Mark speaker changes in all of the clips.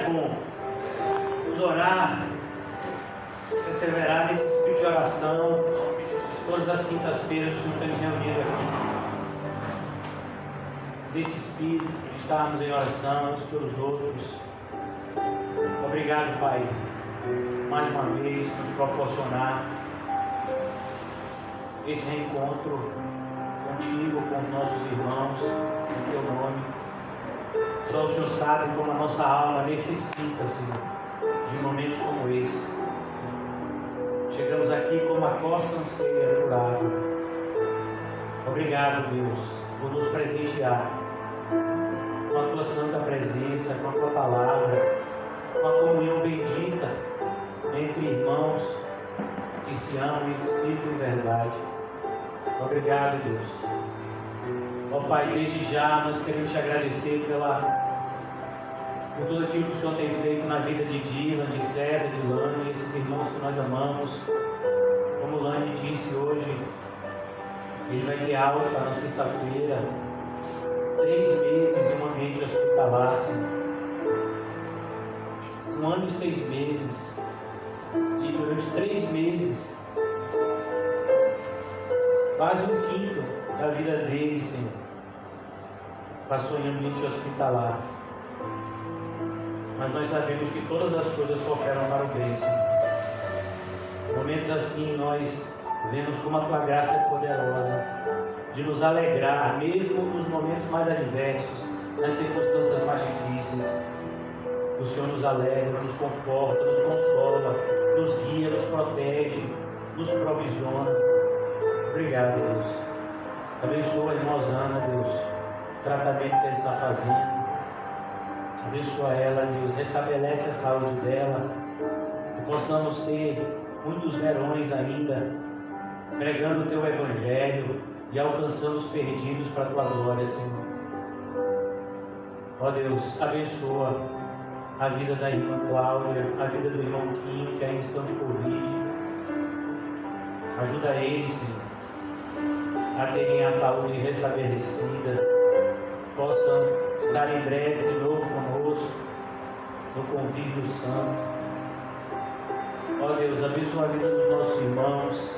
Speaker 1: bom. Vamos orar, perseverar nesse espírito de oração. Todas as quintas-feiras o Senhor está nos reunindo aqui. Desse espírito de estarmos em oração uns pelos outros. Obrigado, Pai, mais uma vez nos proporcionar esse reencontro contigo, com os nossos irmãos, em teu nome. Só o Senhor sabe como a nossa alma necessita, Senhor, de momentos como esse. Chegamos aqui como a costa anseia por água. Obrigado, Deus, por nos presentear com a tua santa presença, com a tua palavra, com a comunhão bendita entre irmãos que se amam em espírito e verdade. Obrigado, Deus. Ó Pai, desde já nós queremos te agradecer por tudo aquilo que o Senhor tem feito na vida de Dylan, de César, de Lani, esses irmãos que nós amamos. Como Lani disse hoje, ele vai ter alta na sexta-feira, 3 meses em um ambiente hospitalar, Senhor. 1 ano e 6 meses. E durante 3 meses, quase 1/5 da vida dele, Senhor, passou em ambiente hospitalar. Mas nós sabemos que todas as coisas cooperam para o bem, Senhor. Momentos assim nós vemos como a tua graça é poderosa de nos alegrar, mesmo nos momentos mais adversos, nas circunstâncias mais difíceis. O Senhor nos alegra, nos conforta, nos consola, nos guia, nos protege, nos provisiona. Obrigado, Deus. Abençoa a irmã Osana, Deus, o tratamento que ela está fazendo. Abençoa ela, Deus, restabelece a saúde dela, que possamos ter muitos verões ainda, pregando o teu evangelho e alcançando os perdidos para a tua glória, Senhor. Ó Deus, abençoa a vida da irmã Cláudia, a vida do irmão Quinho, que ainda estão de Covid. Ajuda eles, Senhor, a terem a saúde restabelecida, possam estar em breve de novo conosco no convívio santo. Ó Deus, abençoa a vida dos nossos irmãos.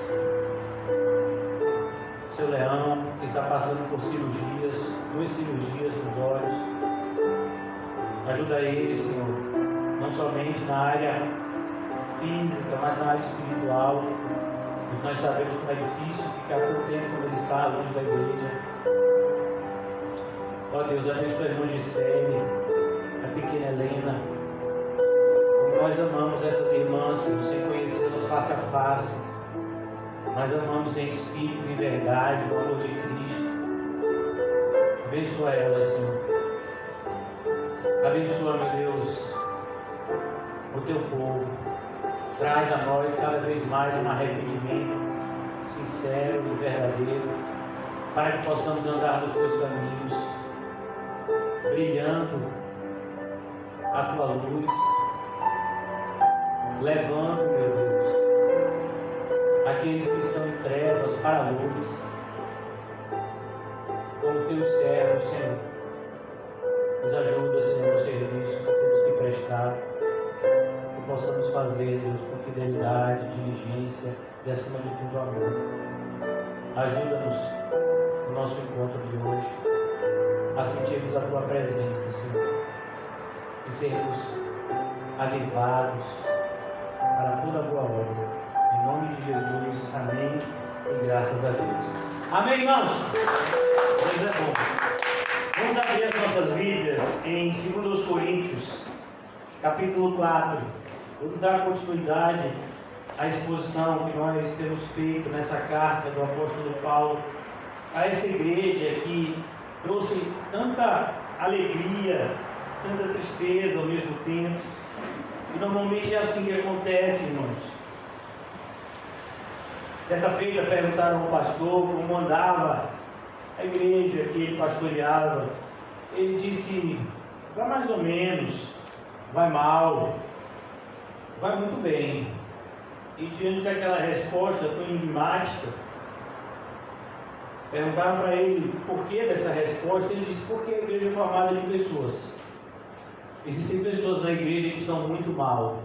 Speaker 1: Seu Leão, que está passando por cirurgias, 2 cirurgias nos olhos. Ajuda ele, Senhor, não somente na área física, mas na área espiritual. Pois nós sabemos como é difícil ficar tanto tempo quando ele está à luz da igreja. Ó Deus, abençoa a irmã Gisele, a pequena Helena. Como nós amamos essas irmãs, Senhor, sem conhecê-las face a face, mas amamos em espírito e em verdade, no amor de Cristo. Abençoa elas, Senhor. Abençoa, meu Deus, o teu povo. Traz a nós cada vez mais um arrependimento sincero e verdadeiro, para que possamos andar nos teus caminhos, brilhando a tua luz, levando, meu Deus, aqueles que estão em trevas para a luz, como teus servos, Senhor. Nos ajuda, Senhor, no serviço que temos que prestar, que possamos fazer, Deus, com fidelidade, diligência e, acima de tudo, amor. Ajuda-nos no nosso encontro de hoje a sentirmos a tua presença, Senhor, e sermos avivados para toda boa obra. Em nome de Jesus, amém e graças a Deus. Amém, irmãos? Deus é bom. Vamos abrir as nossas Bíblias em 2 Coríntios, capítulo 4. Vamos dar continuidade à exposição que nós temos feito nessa carta do apóstolo Paulo a essa igreja que trouxe tanta alegria, tanta tristeza ao mesmo tempo. E normalmente é assim que acontece, irmãos. Certa feita perguntaram ao pastor como andava a igreja que ele pastoreava. Ele disse: vai mais ou menos, vai mal, vai muito bem. E diante daquela resposta tão enigmática, perguntaram para ele o porquê dessa resposta. Ele disse: porque a igreja é formada de pessoas. Existem pessoas na igreja que estão muito mal,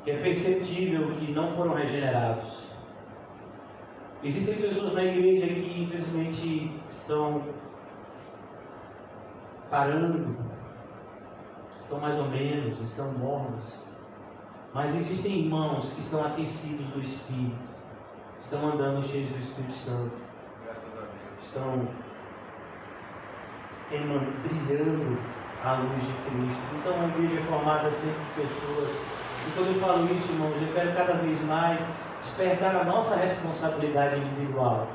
Speaker 1: que é perceptível que não foram regenerados. Existem pessoas na igreja que infelizmente estão parando, estão mais ou menos, estão mornos. Mas existem irmãos que estão aquecidos do Espírito, estão andando cheios do Espírito Santo, estão brilhando a luz de Cristo. Então a igreja é formada sempre de pessoas. E quando eu falo isso, irmãos, eu quero cada vez mais despertar a nossa responsabilidade individual.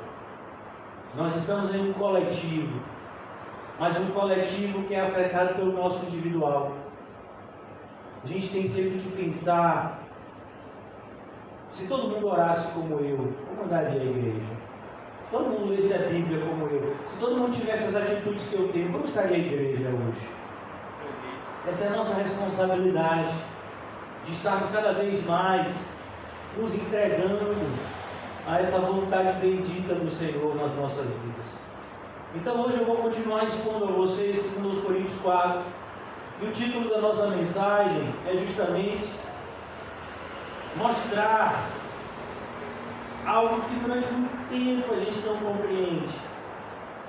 Speaker 1: Nós estamos em um coletivo, mas um coletivo que é afetado pelo nosso individual. A gente tem sempre que pensar, se todo mundo orasse como eu, como andaria a igreja? Se todo mundo lesse a Bíblia como eu, se todo mundo tivesse as atitudes que eu tenho, como estaria a igreja hoje? Essa é a nossa responsabilidade, de estarmos cada vez mais nos entregando a essa vontade bendita do Senhor nas nossas vidas. Então hoje eu vou continuar expondo a vocês 2 Coríntios 4, e o título da nossa mensagem é justamente mostrar algo que durante muito tempo a gente não compreende.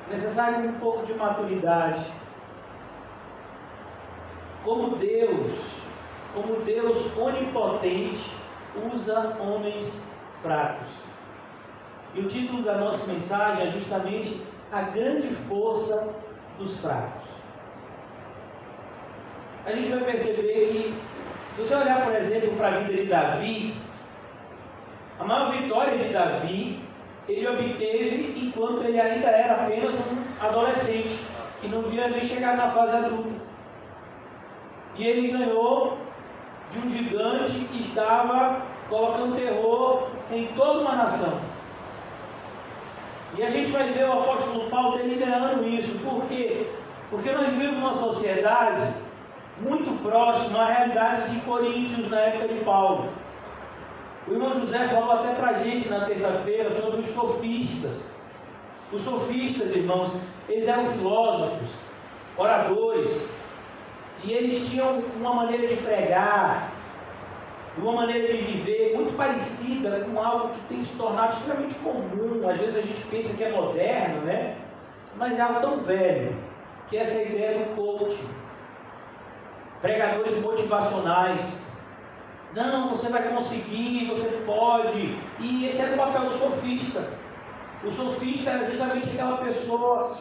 Speaker 1: Necessário um pouco de maturidade. Como Deus onipotente usa homens fracos. E o título da nossa mensagem é justamente a grande força dos fracos. A gente vai perceber que, se você olhar, por exemplo, para a vida de Davi, a maior vitória de Davi, ele obteve enquanto ele ainda era apenas um adolescente, que não via nem chegar na fase adulta. E ele ganhou de um gigante que estava colocando terror em toda uma nação. E a gente vai ver o apóstolo Paulo delineando isso. Por quê? Porque nós vivemos uma sociedade muito próxima à realidade de Coríntios na época de Paulo. O irmão José falou até para a gente na terça-feira sobre os sofistas. Os sofistas, irmãos, eles eram filósofos, oradores, e eles tinham uma maneira de pregar, uma maneira de viver muito parecida com algo que tem se tornado extremamente comum. Às vezes a gente pensa que é moderno, né? Mas é algo tão velho, que é essa ideia do coaching. Pregadores motivacionais. Não, você vai conseguir, você pode. E esse era o papel do sofista. O sofista era justamente aquela pessoa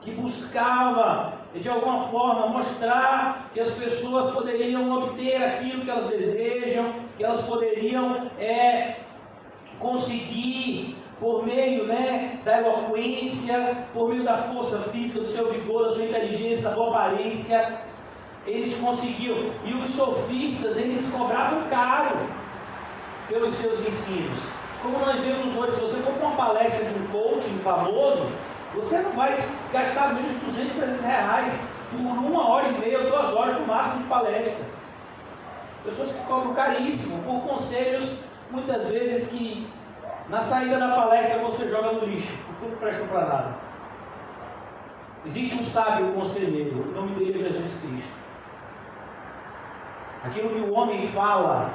Speaker 1: que buscava, de alguma forma, mostrar que as pessoas poderiam obter aquilo que elas desejam, que elas poderiam conseguir por meio, da eloquência, por meio da força física, do seu vigor, da sua inteligência, da boa aparência. Eles conseguiam. E os sofistas, eles cobravam caro pelos seus ensinos. Como nós vemos hoje, se você for para uma palestra de um coaching famoso, você não vai gastar menos de 200, 300 reais por 1h30, 2 horas no máximo de palestra. Pessoas que cobram caríssimo por conselhos, muitas vezes que na saída da palestra você joga no lixo, porque não presta para nada. Existe um sábio conselheiro, o nome dele é Jesus Cristo. Aquilo que o homem fala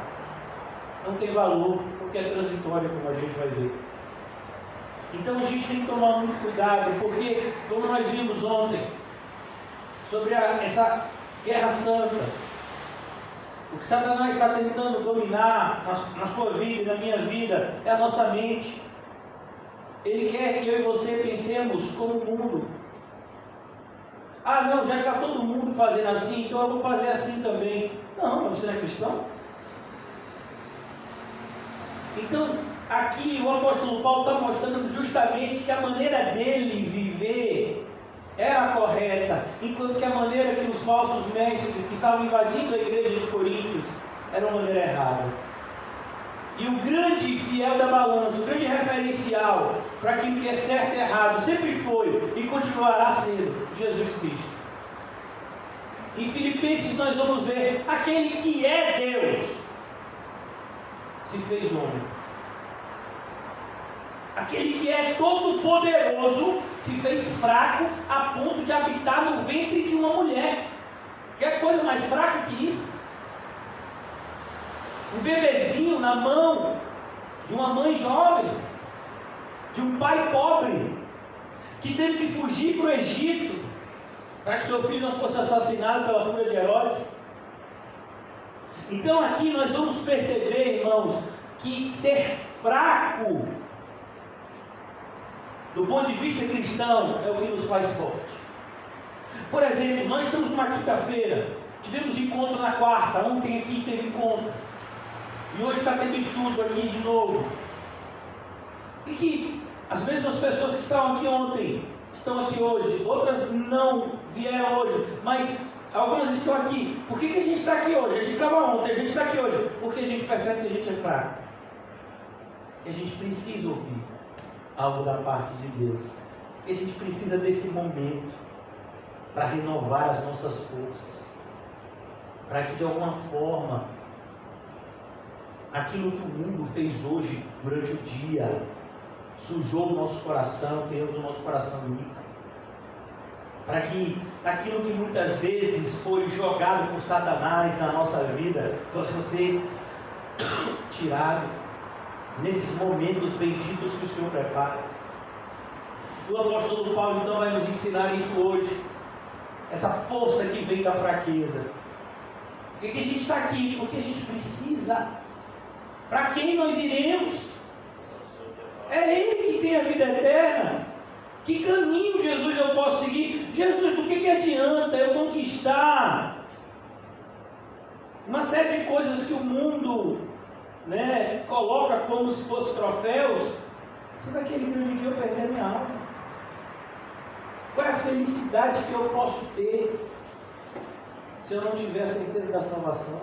Speaker 1: não tem valor, porque é transitório, como a gente vai ver. Então a gente tem que tomar muito cuidado, porque, como nós vimos ontem, sobre essa guerra santa, o que Satanás está tentando dominar na sua vida e na minha vida é a nossa mente. Ele quer que eu e você pensemos como o mundo. Ah, não, já está todo mundo fazendo assim, então eu vou fazer assim também. Não, mas você não é cristão? Então, aqui o apóstolo Paulo está mostrando justamente que a maneira dele viver era correta, enquanto que a maneira que os falsos mestres que estavam invadindo a igreja de Coríntios era uma maneira errada. E o grande fiel da balança, o grande referencial para aquilo que é certo e errado, sempre foi e continuará sendo Jesus Cristo. Em Filipenses nós vamos ver aquele que é Deus se fez homem. Aquele que é todo poderoso se fez fraco a ponto de habitar no ventre de uma mulher. mais fraca que isso? Um bebezinho na mão de uma mãe jovem, de um pai pobre, que teve que fugir para o Egito, para que seu filho não fosse assassinado pela fúria de Herodes. Então aqui nós vamos perceber, irmãos, que ser fraco, do ponto de vista cristão, é o que nos faz forte. Por exemplo, nós estamos numa quinta-feira, tivemos encontro na quarta, ontem aqui teve encontro, e hoje está tendo estudo aqui de novo. E que as mesmas pessoas que estavam aqui ontem estão aqui hoje, outras não vieram hoje, mas algumas estão aqui. Por que a gente está aqui hoje? A gente estava ontem, a gente está aqui hoje. Porque a gente percebe que a gente é fraco, que a gente precisa ouvir algo da parte de Deus, que a gente precisa desse momento para renovar as nossas forças, para que de alguma forma aquilo que o mundo fez hoje durante o dia sujou o nosso coração, temos o nosso coração limpo, para que aquilo que muitas vezes foi jogado por Satanás na nossa vida possa ser tirado nesses momentos benditos que o Senhor prepara. O apóstolo Paulo então vai nos ensinar isso hoje, essa força que vem da fraqueza. Por que a gente está aqui? Porque a gente precisa. Para quem nós iremos? É Ele que tem a vida eterna. Que caminho, Jesus, eu posso seguir? Jesus, do que adianta eu conquistar uma série de coisas que o mundo, coloca como se fossem troféus, se naquele grande dia eu perder a minha alma? Qual é a felicidade que eu posso ter se eu não tiver a certeza da salvação?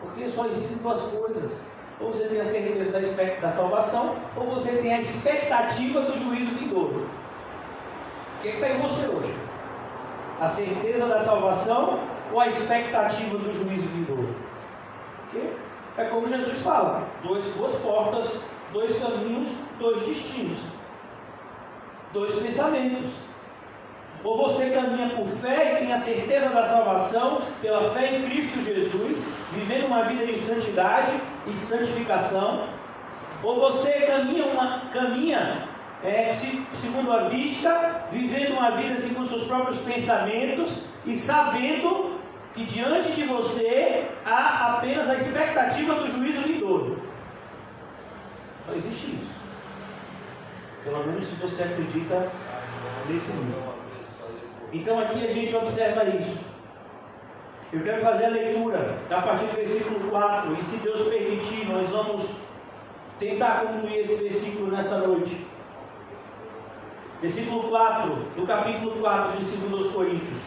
Speaker 1: Porque só existem duas coisas: ou você tem a certeza da salvação, ou você tem a expectativa do juízo vindouro. O que está em você hoje? A certeza da salvação ou a expectativa do juízo vindouro? Porque é como Jesus fala: duas portas, dois caminhos, dois destinos, dois pensamentos. Ou você caminha por fé e tem a certeza da salvação pela fé em Cristo Jesus, vivendo uma vida de santidade e santificação, ou você caminha segundo a vista, vivendo uma vida segundo seus próprios pensamentos e sabendo que diante de você há apenas a expectativa do juízo vindouro. Só existe isso. Pelo menos se você acredita nesse nível. Então aqui a gente observa isso. Eu quero fazer a leitura a partir do versículo 4, e se Deus permitir, nós vamos tentar concluir esse versículo nessa noite. Versículo 4, do capítulo 4 de 2 Coríntios: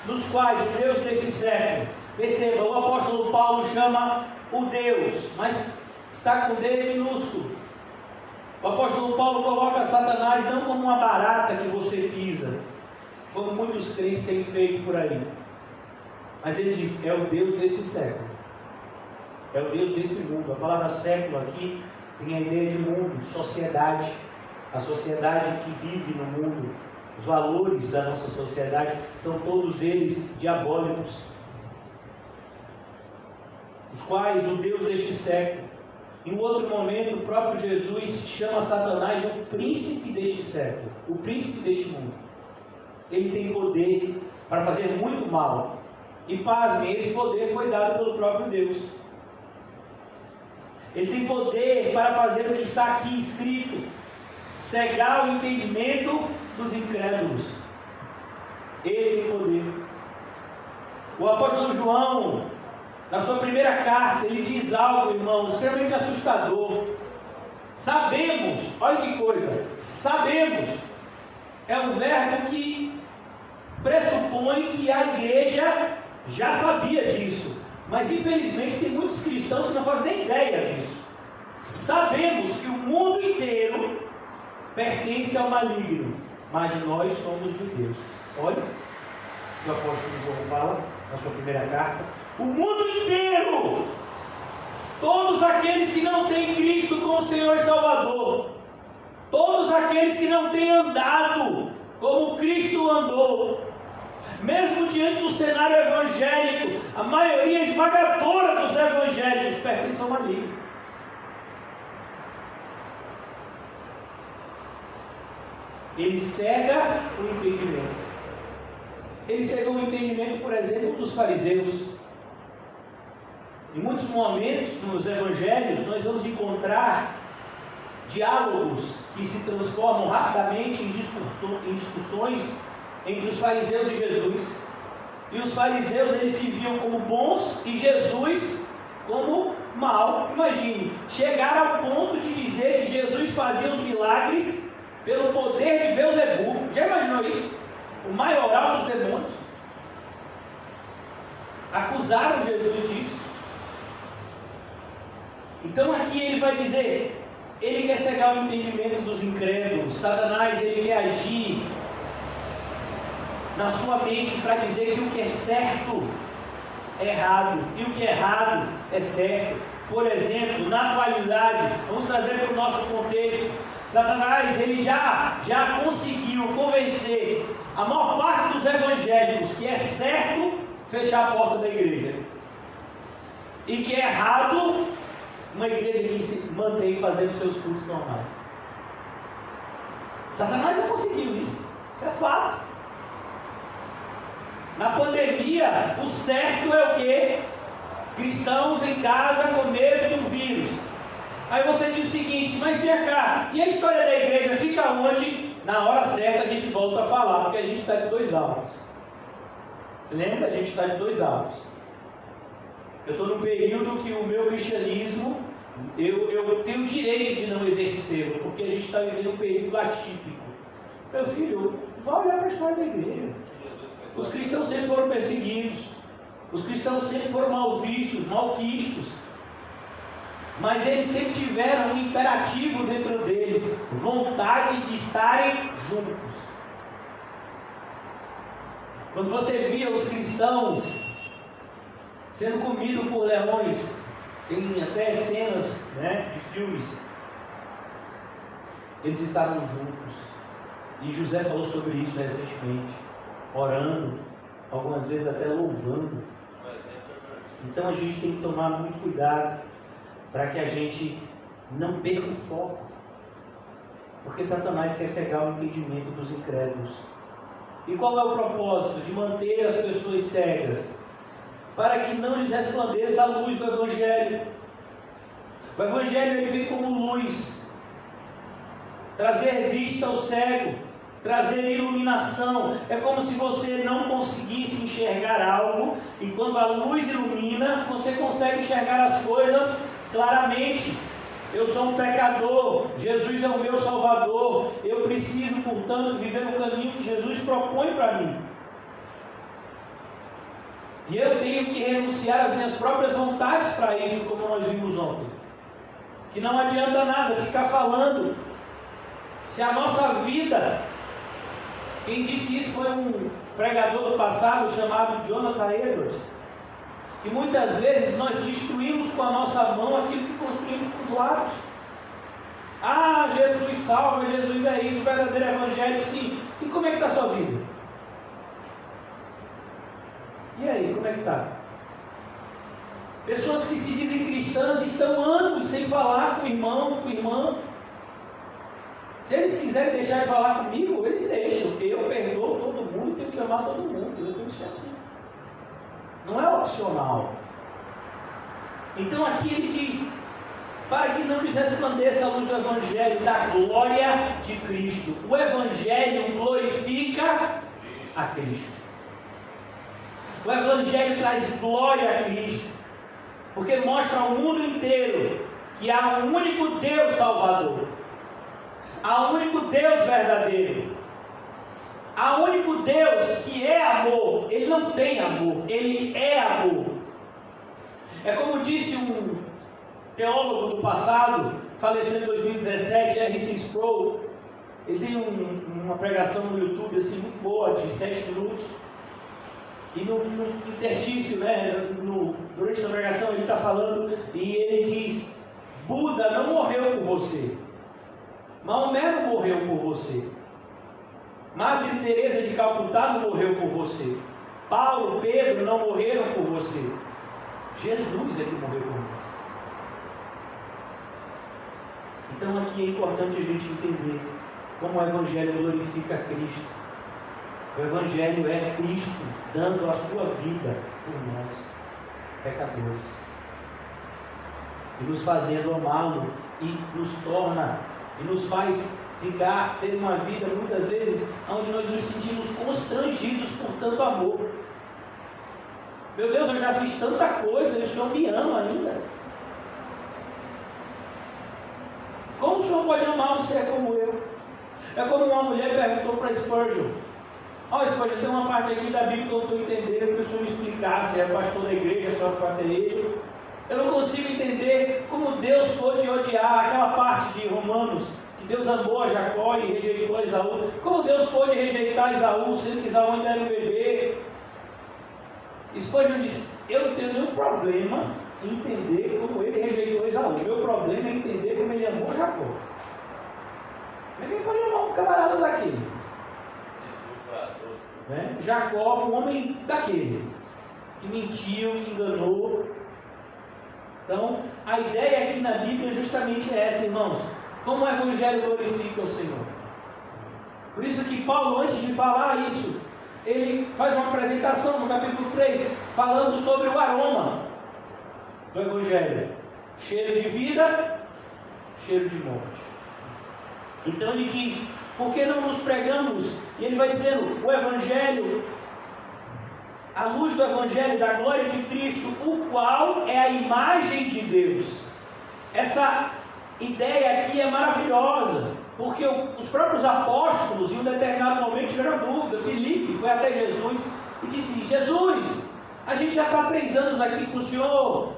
Speaker 1: nos quais o Deus desse século, perceba, o apóstolo Paulo chama o Deus, mas está com D minúsculo. O apóstolo Paulo coloca Satanás não como uma barata que você pisa, como muitos crentes têm feito por aí, mas ele diz: é o Deus desse século, é o Deus desse mundo. A palavra século aqui tem a ideia de mundo, sociedade, a sociedade que vive no mundo. Os valores da nossa sociedade são todos eles diabólicos, os quais o Deus deste século. Em um outro momento, o próprio Jesus chama Satanás de o príncipe deste século, o príncipe deste mundo. Ele tem poder para fazer muito mal. E pasmem, esse poder foi dado pelo próprio Deus. Ele tem poder para fazer o que está aqui escrito: cegar o entendimento dos incrédulos. Ele tem poder. O apóstolo João, na sua primeira carta, ele diz algo, irmão, extremamente assustador. Sabemos, olha que coisa, sabemos, é um verbo que pressupõe que a igreja já sabia disso, mas infelizmente tem muitos cristãos que não fazem nem ideia disso. Sabemos que o mundo inteiro pertence ao maligno, mas nós somos de Deus. Olha o que o apóstolo João fala na sua primeira carta: o mundo inteiro, todos aqueles que não têm Cristo como Senhor e Salvador, todos aqueles que não têm andado como Cristo andou, Mesmo diante do cenário evangélico, a maioria esmagadora dos evangélicos pertence ao maligno. Ele cega o entendimento. Ele cegou o entendimento, por exemplo, dos fariseus. Em muitos momentos nos evangelhos nós vamos encontrar diálogos que se transformam rapidamente em discussões entre os fariseus e Jesus. E os fariseus, eles se viam como bons e Jesus como mal. Imagine, chegar ao ponto de dizer que Jesus fazia os milagres pelo poder de Beelzebu. Já imaginou isso? O maioral dos demônios. Acusaram Jesus disso. Então aqui ele vai dizer, ele quer cegar o entendimento dos incrédulos. Satanás, ele quer agir na sua mente para dizer que o que é certo é errado e o que é errado é certo. Por exemplo, na atualidade, vamos trazer para o nosso contexto, Satanás, ele já conseguiu convencer a maior parte dos evangélicos que é certo fechar a porta da igreja e que é errado uma igreja que se mantém fazendo seus cultos normais. Satanás já conseguiu isso é fato. Na pandemia, o certo é o quê? Cristãos em casa com medo de um vírus. Aí você diz o seguinte, mas vem cá, e a história da igreja fica onde? Na hora certa a gente volta a falar, porque a gente está de 2 áudios. Você lembra? A gente está de 2 áudios. Eu estou num período que o meu cristianismo, eu tenho o direito de não exercê-lo, porque a gente está vivendo um período atípico. Meu filho, vai olhar para a história da igreja. Os cristãos sempre foram perseguidos, os cristãos sempre foram mal vistos, malquistos, mas eles sempre tiveram um imperativo dentro deles, vontade de estarem juntos. Quando você via os cristãos sendo comidos por leões, tem até cenas, de filmes, eles estavam juntos. E José falou sobre isso recentemente, orando, algumas vezes até louvando. Então a gente tem que tomar muito cuidado para que a gente não perca o foco, porque Satanás quer cegar o entendimento dos incrédulos. E qual é o propósito? De manter as pessoas cegas, para que não lhes resplandeça a luz do Evangelho. O Evangelho, ele vem como luz, trazer vista ao cego, trazer iluminação. É como se você não conseguisse enxergar algo, e quando a luz ilumina, você consegue enxergar as coisas claramente. Eu sou um pecador, Jesus é o meu Salvador, eu preciso, portanto, viver no caminho que Jesus propõe para mim. E eu tenho que renunciar às minhas próprias vontades para isso, como nós vimos ontem. Que não adianta nada ficar falando, se a nossa vida, quem disse isso foi um pregador do passado chamado Jonathan Edwards, que muitas vezes nós destruímos com a nossa mão aquilo que construímos com os lábios. Ah, Jesus salva, Jesus é isso, verdadeiro evangelho, sim. E como é que está a sua vida? E aí, como é que está? Pessoas que se dizem cristãs estão anos sem falar com o irmão, com a irmã. Se eles quiserem deixar de falar comigo, eles deixam. Eu perdoo todo mundo e tenho que amar todo mundo. Eu tenho que ser assim. Não é opcional. Então aqui ele diz, para que não lhes resplandeça a luz do Evangelho, da glória de Cristo. O Evangelho glorifica a Cristo. O Evangelho traz glória a Cristo, porque mostra ao mundo inteiro que há um único Deus Salvador, há um único Deus verdadeiro, há um único Deus que é amor. Ele não tem amor, Ele é amor. É como disse um teólogo do passado, faleceu em 2017, R.C. Sproul. Ele tem uma pregação no YouTube assim, muito boa, de 7 minutos. E no intertício, durante essa pregação, ele está falando e ele diz: Buda não morreu por você, Maomé não morreu por você, Madre Teresa de Calcutá não morreu por você, Paulo, Pedro não morreram por você. Jesus é que morreu por nós. Então aqui é importante a gente entender como o Evangelho glorifica Cristo. O Evangelho é Cristo dando a sua vida por nós, pecadores, e nos fazendo amá-lo, e nos torna, e nos faz ficar, ter uma vida muitas vezes onde nós nos sentimos constrangidos por tanto amor. Meu Deus, eu já fiz tanta coisa e o Senhor me ama ainda. Como o Senhor pode amar um ser como eu? É como uma mulher perguntou para Spurgeon: Spurgeon, tem uma parte aqui da Bíblia que eu não estou entendendo, que o Senhor me explicasse, é pastor da igreja, só ele. Eu não consigo entender como Deus pôde odiar aquela parte de Romanos, que Deus amou a Jacó e rejeitou a Esaú. Como Deus pôde rejeitar Esaú, sendo que Esaú ainda era um bebê? Spurgeon disse: eu não tenho nenhum problema em entender como ele rejeitou Esaú. Meu problema é entender como ele amou Jacó. Como é que ele pode amar um camarada daquele? Né? Jacó, um homem daquele, que mentiu, que enganou. Então, a ideia aqui na Bíblia é justamente essa, irmãos. Como o Evangelho glorifica o Senhor. Por isso que Paulo, antes de falar isso, ele faz uma apresentação no capítulo 3, falando sobre o aroma do Evangelho. Cheiro de vida, cheiro de morte. Então ele diz: por que não nos pregamos? E ele vai dizendo: o Evangelho, a luz do Evangelho da glória de Cristo, o qual é a imagem de Deus. Essa ideia aqui é maravilhosa, porque os próprios apóstolos, em um determinado momento, tiveram dúvida. Filipe foi até Jesus e disse: Jesus, a gente já está há 3 anos aqui com o Senhor,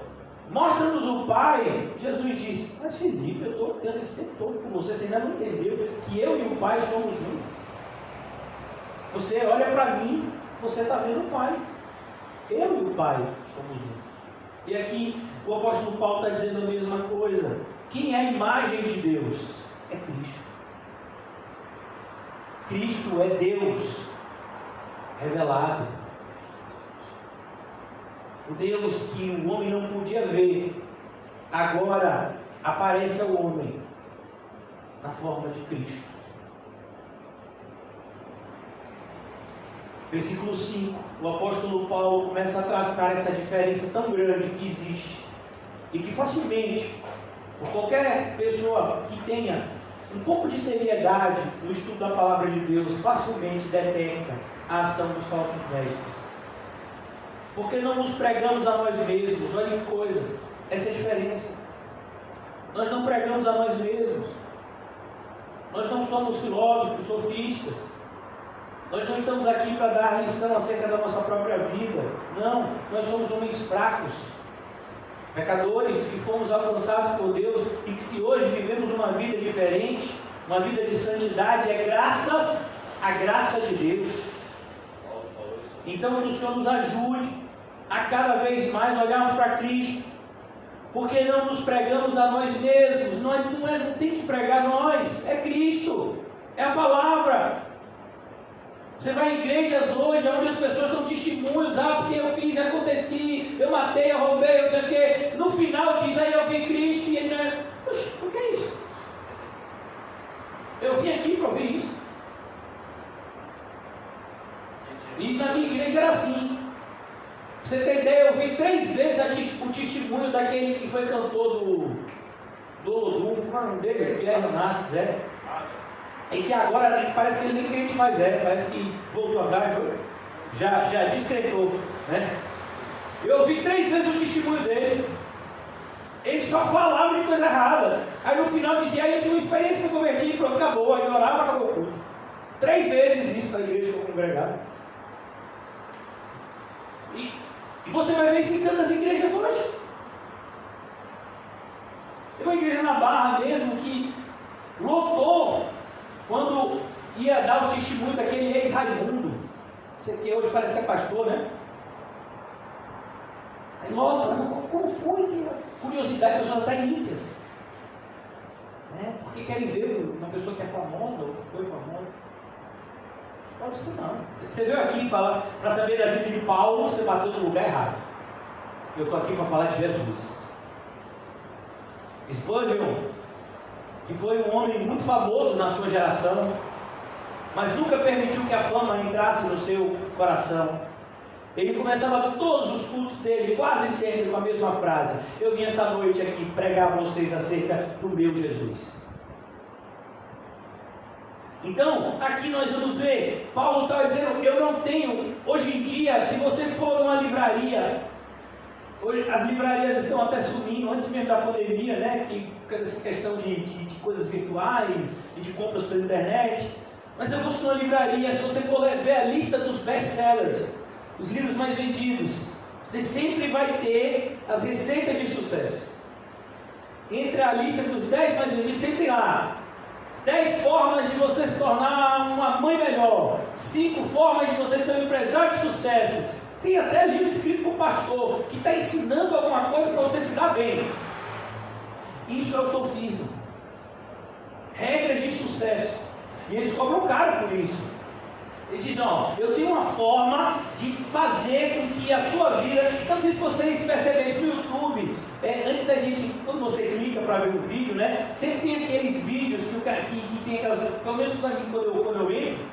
Speaker 1: mostra-nos o Pai. Jesus disse: mas Filipe, eu estou tendo esse tempo todo com você, você ainda não entendeu que eu e o Pai somos um. Você olha para mim, você está vendo o Pai. Eu e o Pai somos um. E aqui o apóstolo Paulo está dizendo a mesma coisa. Quem é a imagem de Deus? É Cristo. Cristo é Deus revelado. O Deus que o homem não podia ver, agora aparece ao homem na forma de Cristo. Versículo 5, o apóstolo Paulo começa a traçar essa diferença tão grande que existe e que facilmente, por qualquer pessoa que tenha um pouco de seriedade no estudo da palavra de Deus, facilmente detecta a ação dos falsos mestres. Porque não nos pregamos a nós mesmos. Olha que coisa, essa é a diferença. Nós não pregamos a nós mesmos. Nós não somos filósofos, sofistas. Nós não estamos aqui para dar lição acerca da nossa própria vida. Não, nós somos homens fracos, pecadores que fomos alcançados por Deus e que, se hoje vivemos uma vida diferente, uma vida de santidade, é graças à graça de Deus. Então que o Senhor nos ajude a cada vez mais olharmos para Cristo, porque não nos pregamos a nós mesmos. Não tem que pregar nós, é Cristo, é a palavra. Você vai em igrejas hoje onde as pessoas dão testemunhos: porque eu fiz e aconteci, eu matei, eu roubei, não sei o quê. No final diz: aí eu vi Cristo, e ele não é. Poxa, por que isso? Eu vim aqui para ouvir isso. E na minha igreja era assim. Pra você ter ideia, eu vi 3 vezes o testemunho daquele que foi cantor do Olodum, como é o nome dele? Pierre Onassis, e que agora parece que ele nem crente mais parece que voltou atrás, já descretou, né? Eu ouvi 3 vezes o testemunho dele. Ele só falava de coisa errada. Aí no final dizia: aí eu tive uma experiência, me converti e pronto, acabou. Aí eu orava, acabou o culto. 3 vezes isso na igreja que eu congregava. E você vai ver isso em tantas igrejas hoje. Tem uma igreja na Barra mesmo que lotou quando ia dar o testemunho daquele ex-Raimundo. Você que hoje parece que é pastor, né? Aí lota, como foi que a curiosidade das pessoas está ímpias? Porque querem ver uma pessoa que é famosa ou que foi famosa. Pode ser não. Você veio aqui falar para saber da vida de Paulo, você bateu no lugar errado. Eu estou aqui para falar de Jesus. Spurgeon, que foi um homem muito famoso na sua geração, mas nunca permitiu que a fama entrasse no seu coração. Ele começava todos os cultos dele, quase sempre com a mesma frase: eu vim essa noite aqui pregar a vocês acerca do meu Jesus. Então, aqui nós vamos ver, Paulo está dizendo, eu não tenho, hoje em dia, se você for numa livraria, hoje as livrarias estão até sumindo, antes mesmo da pandemia, né, essa questão de coisas virtuais e de compras pela internet, mas eu vou numa livraria, se você for ver a lista dos best-sellers, os livros mais vendidos, você sempre vai ter as receitas de sucesso. Entre a lista dos 10 mais vendidos, sempre lá 10 formas de você se tornar uma mãe melhor, 5 formas de você ser um empresário de sucesso. Tem até livro escrito por pastor que está ensinando alguma coisa para você se dar bem. Isso é o sofismo. Regras de sucesso. E eles cobram caro por isso. Eles dizem, ó, eu tenho uma forma de fazer com que a sua vida... Não sei se vocês percebem isso no YouTube. Antes da gente, quando você clica para ver um vídeo, né? Sempre tem aqueles vídeos que tem aquelas... Pelo menos para mim, quando eu entro.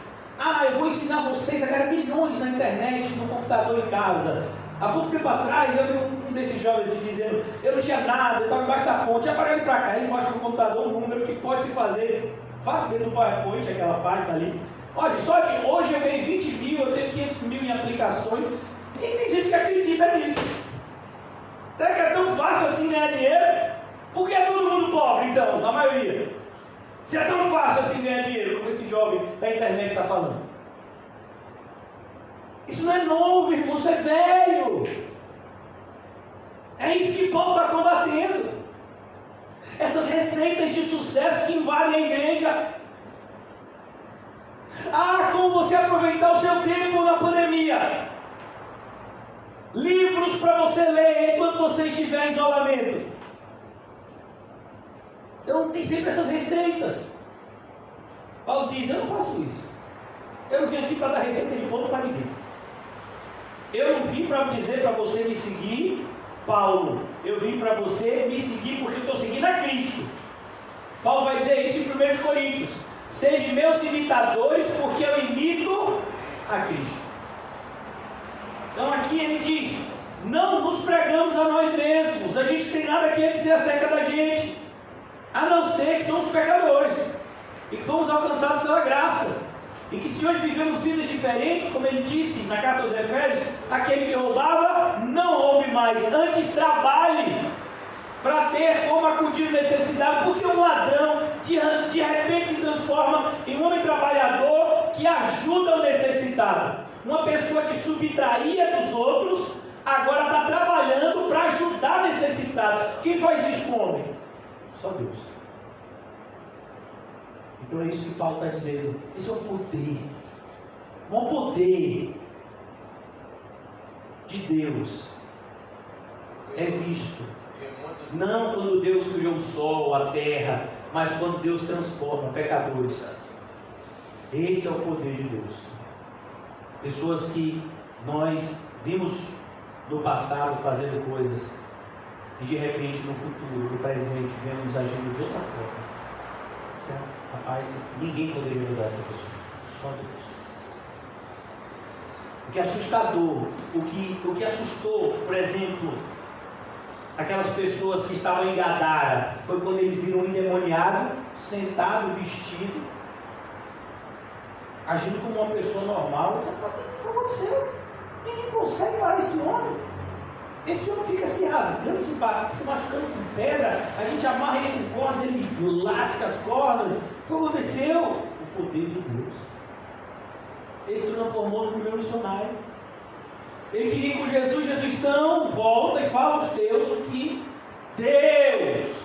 Speaker 1: Eu vou ensinar vocês a ganhar milhões na internet, no computador em casa. Há pouco tempo atrás, eu vi um desses jovens dizendo, eu não tinha nada, eu estava embaixo da ponte, agora ele para cá, ele mostra no computador um número que pode se fazer. Faço mesmo no PowerPoint, aquela página ali. Olha, só de hoje eu ganhei 20 mil, eu tenho 500 mil em aplicações. E tem gente que acredita nisso. Será que é tão fácil assim ganhar dinheiro? Por que é todo mundo pobre, então, na maioria? Se é tão fácil assim ganhar dinheiro, como esse jovem da internet está falando. Isso não é novo, irmão, isso é velho. É isso que Paulo está combatendo. Essas receitas de sucesso que invadem a igreja. Como você aproveitar o seu tempo na pandemia. Livros para você ler enquanto você estiver em isolamento. Então tem sempre essas receitas. Paulo diz, eu não faço isso. Eu não vim aqui para dar receita de bolo para ninguém. Eu não vim para dizer para você me seguir, Paulo. Eu vim para você me seguir porque eu estou seguindo a Cristo. Paulo vai dizer isso em 1 Coríntios. Sejam meus imitadores, porque eu imito a Cristo. Então aqui ele diz, não nos pregamos a nós mesmos, a gente tem nada aqui a dizer acerca da gente, a não ser que somos pecadores, e que fomos alcançados pela graça, e que se hoje vivemos vidas diferentes, como ele disse na carta aos Efésios, aquele que roubava, não roube mais, antes trabalhe, para ter como acudir necessidade, porque um ladrão de repente se transforma em um homem trabalhador que ajuda o necessitado. Uma pessoa que subtraía dos outros, agora está trabalhando para ajudar necessitados. Quem faz isso com o homem? Só Deus. Então é isso que Paulo está dizendo. Esse é o poder. O poder de Deus é visto não quando Deus criou o sol, a terra, mas quando Deus transforma pecadores. Esse é o poder de Deus. Pessoas que nós vimos no passado fazendo coisas e de repente no futuro, no presente, vemos agindo de outra forma. Certo? Rapaz, ninguém poderia mudar essa pessoa, só Deus. O que é assustador, o que assustou, por exemplo, aquelas pessoas que estavam em Gadara, foi quando eles viram um endemoniado, sentado, vestido, agindo como uma pessoa normal. O que aconteceu? Ninguém consegue parar esse homem. Esse homem fica se rasgando, se machucando com pedra, a gente amarra ele com cordas, ele lasca as cordas. O que aconteceu? O poder de Deus. Ele se transformou no primeiro missionário. Ele queria ir com Jesus, Jesus então volta e fala aos teus o que Deus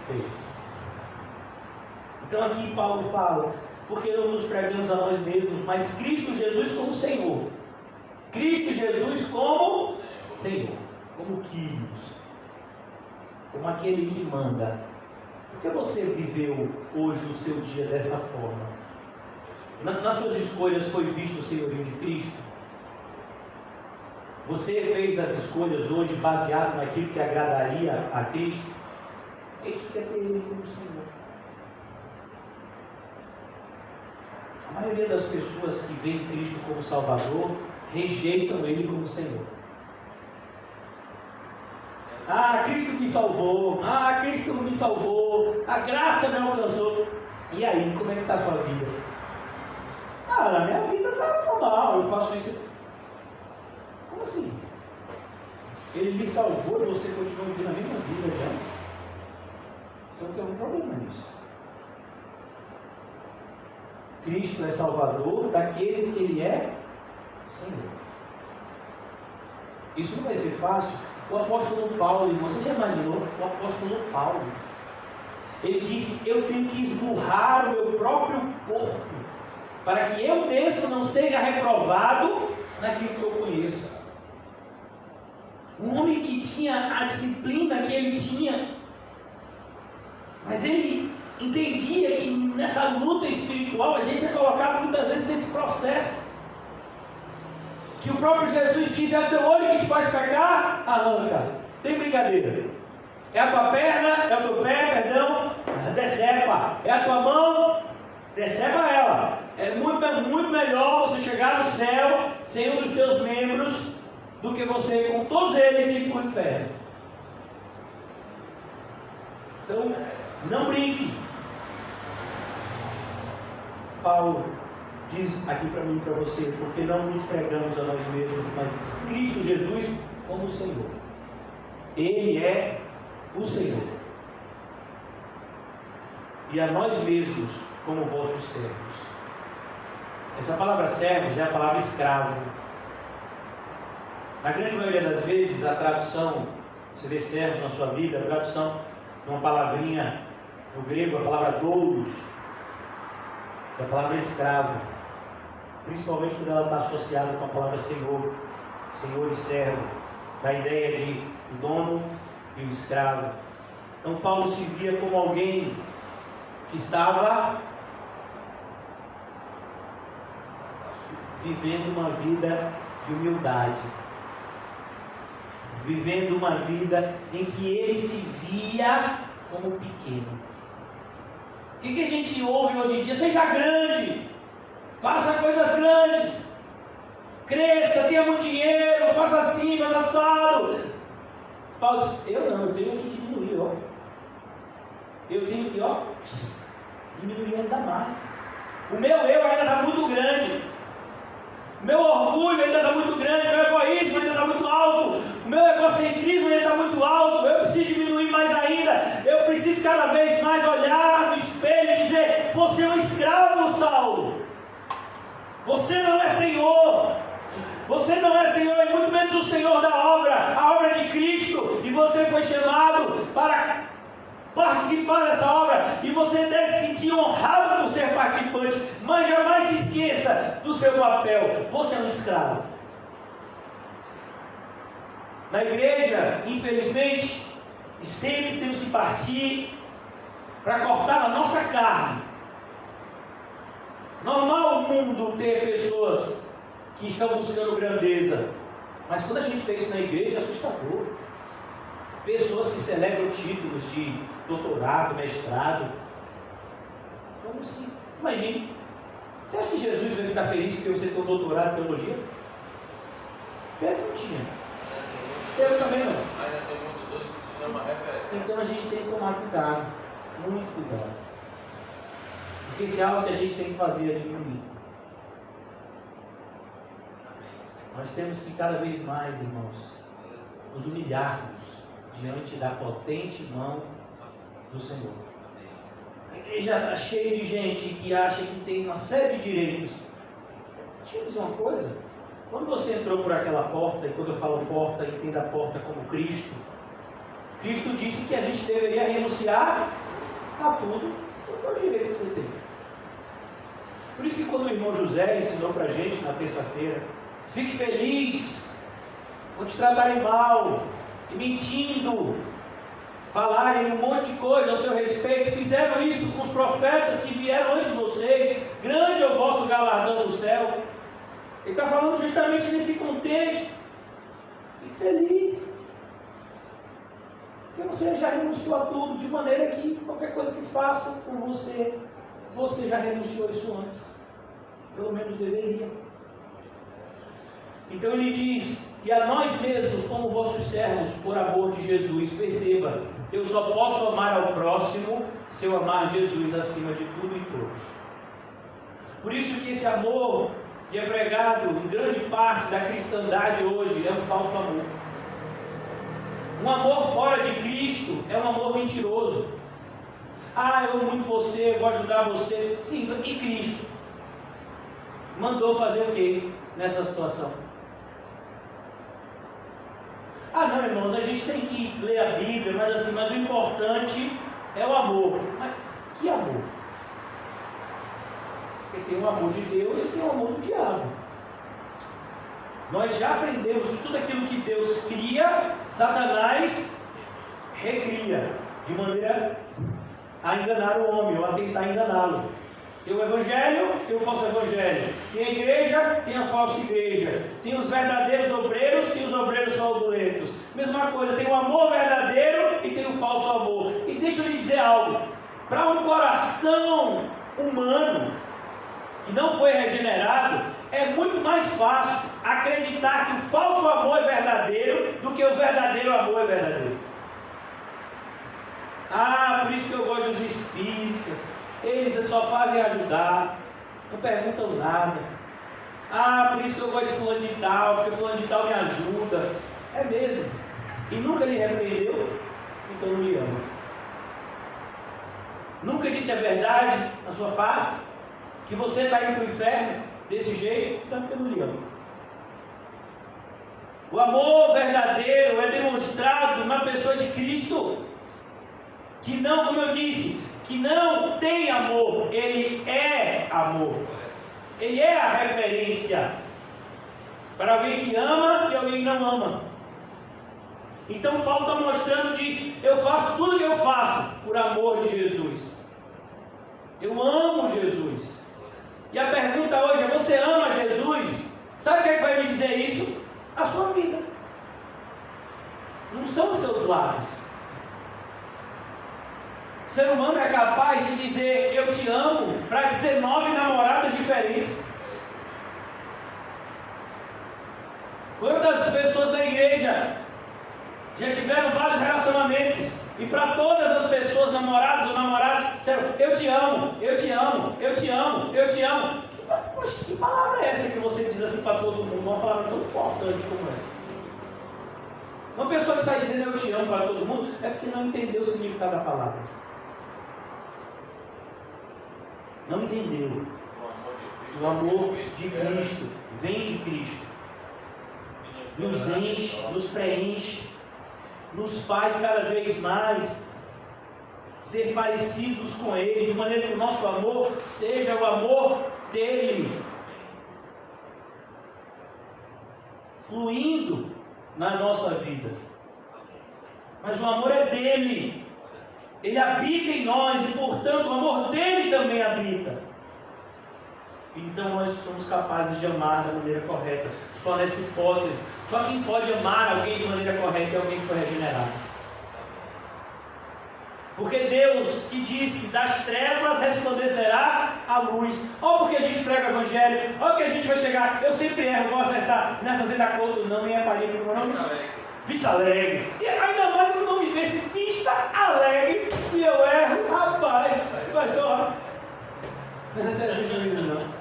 Speaker 1: fez. Então aqui Paulo fala, porque não nos pregamos a nós mesmos, mas Cristo Jesus como Senhor. Cristo Jesus como Senhor, como Quírios, como aquele que manda. Por que você viveu hoje o seu dia dessa forma? nas suas escolhas foi visto o senhorio de Cristo? Você fez as escolhas hoje baseado naquilo que agradaria a Cristo? É isso que é ter Ele como Senhor. A maioria das pessoas que veem Cristo como Salvador rejeitam Ele como Senhor. Ah, Cristo me salvou. Ah, Cristo me salvou. A graça me alcançou. E aí, como é que está a sua vida? Ah, na minha vida está normal, eu faço isso. Como assim? Ele lhe salvou e você continua vivendo a mesma vida de antes? Então tem um problema nisso. Cristo é Salvador daqueles que Ele é Senhor. Isso não vai ser fácil. O apóstolo Paulo, irmão, você já imaginou? O apóstolo Paulo, ele disse: eu tenho que esmurrar o meu próprio corpo, para que eu mesmo não seja reprovado naquilo que eu conheço. Um homem que tinha a disciplina que ele tinha, mas ele entendia que nessa luta espiritual a gente é colocado muitas vezes nesse processo. Que o próprio Jesus diz: é o teu olho que te faz pecar, arranca. Tem brincadeira. É a tua perna, é o teu pé, perdão, decepa. É a tua mão, decepa ela. É muito melhor você chegar no céu sem um dos teus membros do que você com todos eles ir para o inferno. Então, não brinque. Paulo diz aqui para mim e para você: porque não nos pregamos a nós mesmos, mas Cristo Jesus como Senhor. Ele é o Senhor. E a nós mesmos como vossos servos. Essa palavra servos é a palavra escravo. Na grande maioria das vezes, a tradução, você vê servos na sua Bíblia, a tradução de uma palavrinha no grego, a palavra doulos, é a palavra escravo. Principalmente quando ela está associada com a palavra Senhor, Senhor e servo, da ideia de o dono e o escravo. Então Paulo se via como alguém que estava vivendo uma vida de humildade, vivendo uma vida em que ele se via como pequeno. O que a gente ouve hoje em dia? Seja grande, faça coisas grandes, cresça, tenha muito dinheiro, faça assim, faça assado. Paulo diz: eu tenho que diminuir, ó. Eu tenho que, diminuir ainda mais. O meu eu ainda está muito grande. O meu orgulho ainda está muito grande. O meu egoísmo ainda está muito alto. O meu egocentrismo ainda está muito alto. Eu preciso diminuir mais ainda. Eu preciso cada vez mais olhar no espelho e dizer: você é um escravo, Saulo. Você não é Senhor. Você não é Senhor, e muito menos o Senhor da obra, a obra de Cristo. E você foi chamado para participar dessa obra, e você deve se sentir honrado por ser participante, mas jamais se esqueça do seu papel. Você é um escravo. Na igreja, infelizmente, e sempre temos que partir para cortar a nossa carne. Normal o mundo ter pessoas que estão buscando grandeza, mas quando a gente vê isso na igreja é assustador. Pessoas que celebram títulos de doutorado, mestrado. Como assim? Imagine. Você acha que Jesus vai ficar feliz porque você tem um doutorado em teologia? Pedro não tinha. Eu também não.
Speaker 2: Mas é um dos outros que se chama referência.
Speaker 1: Então a gente tem que tomar cuidado. Muito cuidado. Porque se é algo que a gente tem que fazer é diminuir. Nós temos que cada vez mais, irmãos, nos humilharmos diante da potente mão do Senhor. A igreja está cheia de gente que acha que tem uma série de direitos. Deixa eu dizer uma coisa: quando você entrou por aquela porta, e quando eu falo porta, entenda a porta como Cristo. Cristo disse que a gente deveria renunciar a tudo, qual é o direito que você tem. Por isso que quando o irmão José ensinou para a gente na terça-feira: fique feliz, não te tratarem mal, e mentindo, falarem um monte de coisa ao seu respeito. Fizeram isso com os profetas que vieram antes de vocês. Grande é o vosso galardão no céu. Ele está falando justamente nesse contexto. Fique feliz. Porque você já renunciou a tudo, de maneira que qualquer coisa que faça por você, você já renunciou a isso antes. Pelo menos deveria. Então ele diz: e a nós mesmos, como vossos servos, por amor de Jesus. Perceba, eu só posso amar ao próximo se eu amar Jesus acima de tudo e todos. Por isso que esse amor que é pregado em grande parte da cristandade hoje é um falso amor. Um amor fora de Cristo é um amor mentiroso. Ah, eu amo muito você, eu vou ajudar você. Sim, e Cristo mandou fazer o quê nessa situação? Ah não, irmãos, a gente tem que ler a Bíblia, mas o importante é o amor. Mas que amor? Porque tem o amor de Deus e tem o amor do diabo. Nós já aprendemos que tudo aquilo que Deus cria, Satanás recria, de maneira a enganar o homem, ou a tentar enganá-lo. Tem o evangelho, tem o falso evangelho. Tem a igreja, tem a falsa igreja. Tem os verdadeiros obreiros, tem os obreiros fraudulentos. Mesma coisa, tem o amor verdadeiro e tem o falso amor. E deixa eu lhe dizer algo. Para um coração humano que não foi regenerado, é muito mais fácil acreditar que o falso amor é verdadeiro do que o verdadeiro amor é verdadeiro. Ah, por isso que eu gosto dos espíritas. Eles só fazem ajudar, não perguntam nada. Ah, por isso que eu gosto de fulano de tal, porque fulano de tal me ajuda. É mesmo. E nunca lhe repreendeu, então não lhe ama. Nunca disse a verdade na sua face, que você está indo para o inferno desse jeito, então porque não lhe ama. O amor verdadeiro é demonstrado na pessoa de Cristo, que não, como eu disse, que não tem amor, ele é amor. Ele é a referência para alguém que ama e alguém que não ama. Então Paulo está mostrando, diz: eu faço tudo que eu faço por amor de Jesus. Eu amo Jesus. E a pergunta hoje é: você ama Jesus? Sabe o que é que vai me dizer isso? A sua vida. Não são os seus lábios. O ser humano é capaz de dizer eu te amo para 19 namoradas diferentes. Quantas pessoas na igreja já tiveram vários relacionamentos e para todas as pessoas, namorados ou namorados, disseram eu te amo, eu te amo, eu te amo, eu te amo. Que palavra é essa que você diz assim para todo mundo? Uma palavra tão importante como essa. Uma pessoa que sai dizendo eu te amo para todo mundo é porque não entendeu o significado da palavra. Não entendeu. O amor de Cristo vem de Cristo. Nos enche, nos preenche, nos faz cada vez mais ser parecidos com Ele, de maneira que o nosso amor seja o amor dEle, fluindo na nossa vida. Mas o amor é dEle. Ele habita em nós e, portanto, o amor dele também habita. Então nós somos capazes de amar da maneira correta. Só nessa hipótese. Só quem pode amar alguém de maneira correta é alguém que foi regenerado. Porque Deus que disse, das trevas resplandecerá a luz. Olha porque a gente prega o evangelho. Olha que a gente vai chegar. Eu sempre erro, vou acertar. Não é fazer da conta, não, nem é parede, não. Vista Alegre. E ainda mais que o nome desse, Vista Alegre. E eu erro, rapaz. Pastor, não.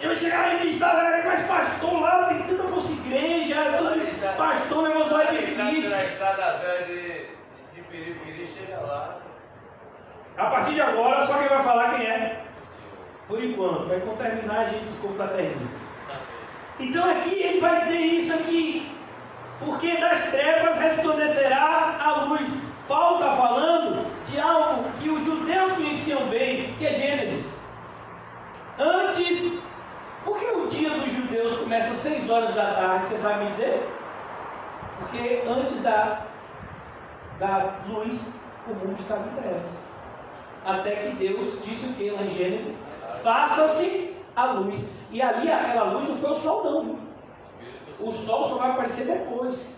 Speaker 1: Eu vou chegar lá em Vista Alegre, mas pastor, lá tem tanta nossa igreja, tudo, pastor, o negócio lá é difícil.
Speaker 2: Na estrada velha de Piripiri, chega lá.
Speaker 1: A partir de agora, só quem vai falar quem é. Por enquanto, vai quando terminar a gente se confraterniza. Então aqui ele vai dizer isso aqui. Porque das trevas resplandecerá a luz. Paulo está falando de algo que os judeus conheciam bem, que é Gênesis. Antes, por que o dia dos judeus começa às 6 horas da tarde? Você sabe me dizer? Porque antes da luz, o mundo estava em trevas. Até que Deus disse o que lá em Gênesis? Faça-se a luz. E ali aquela luz não foi o sol não, viu? O sol só vai aparecer depois.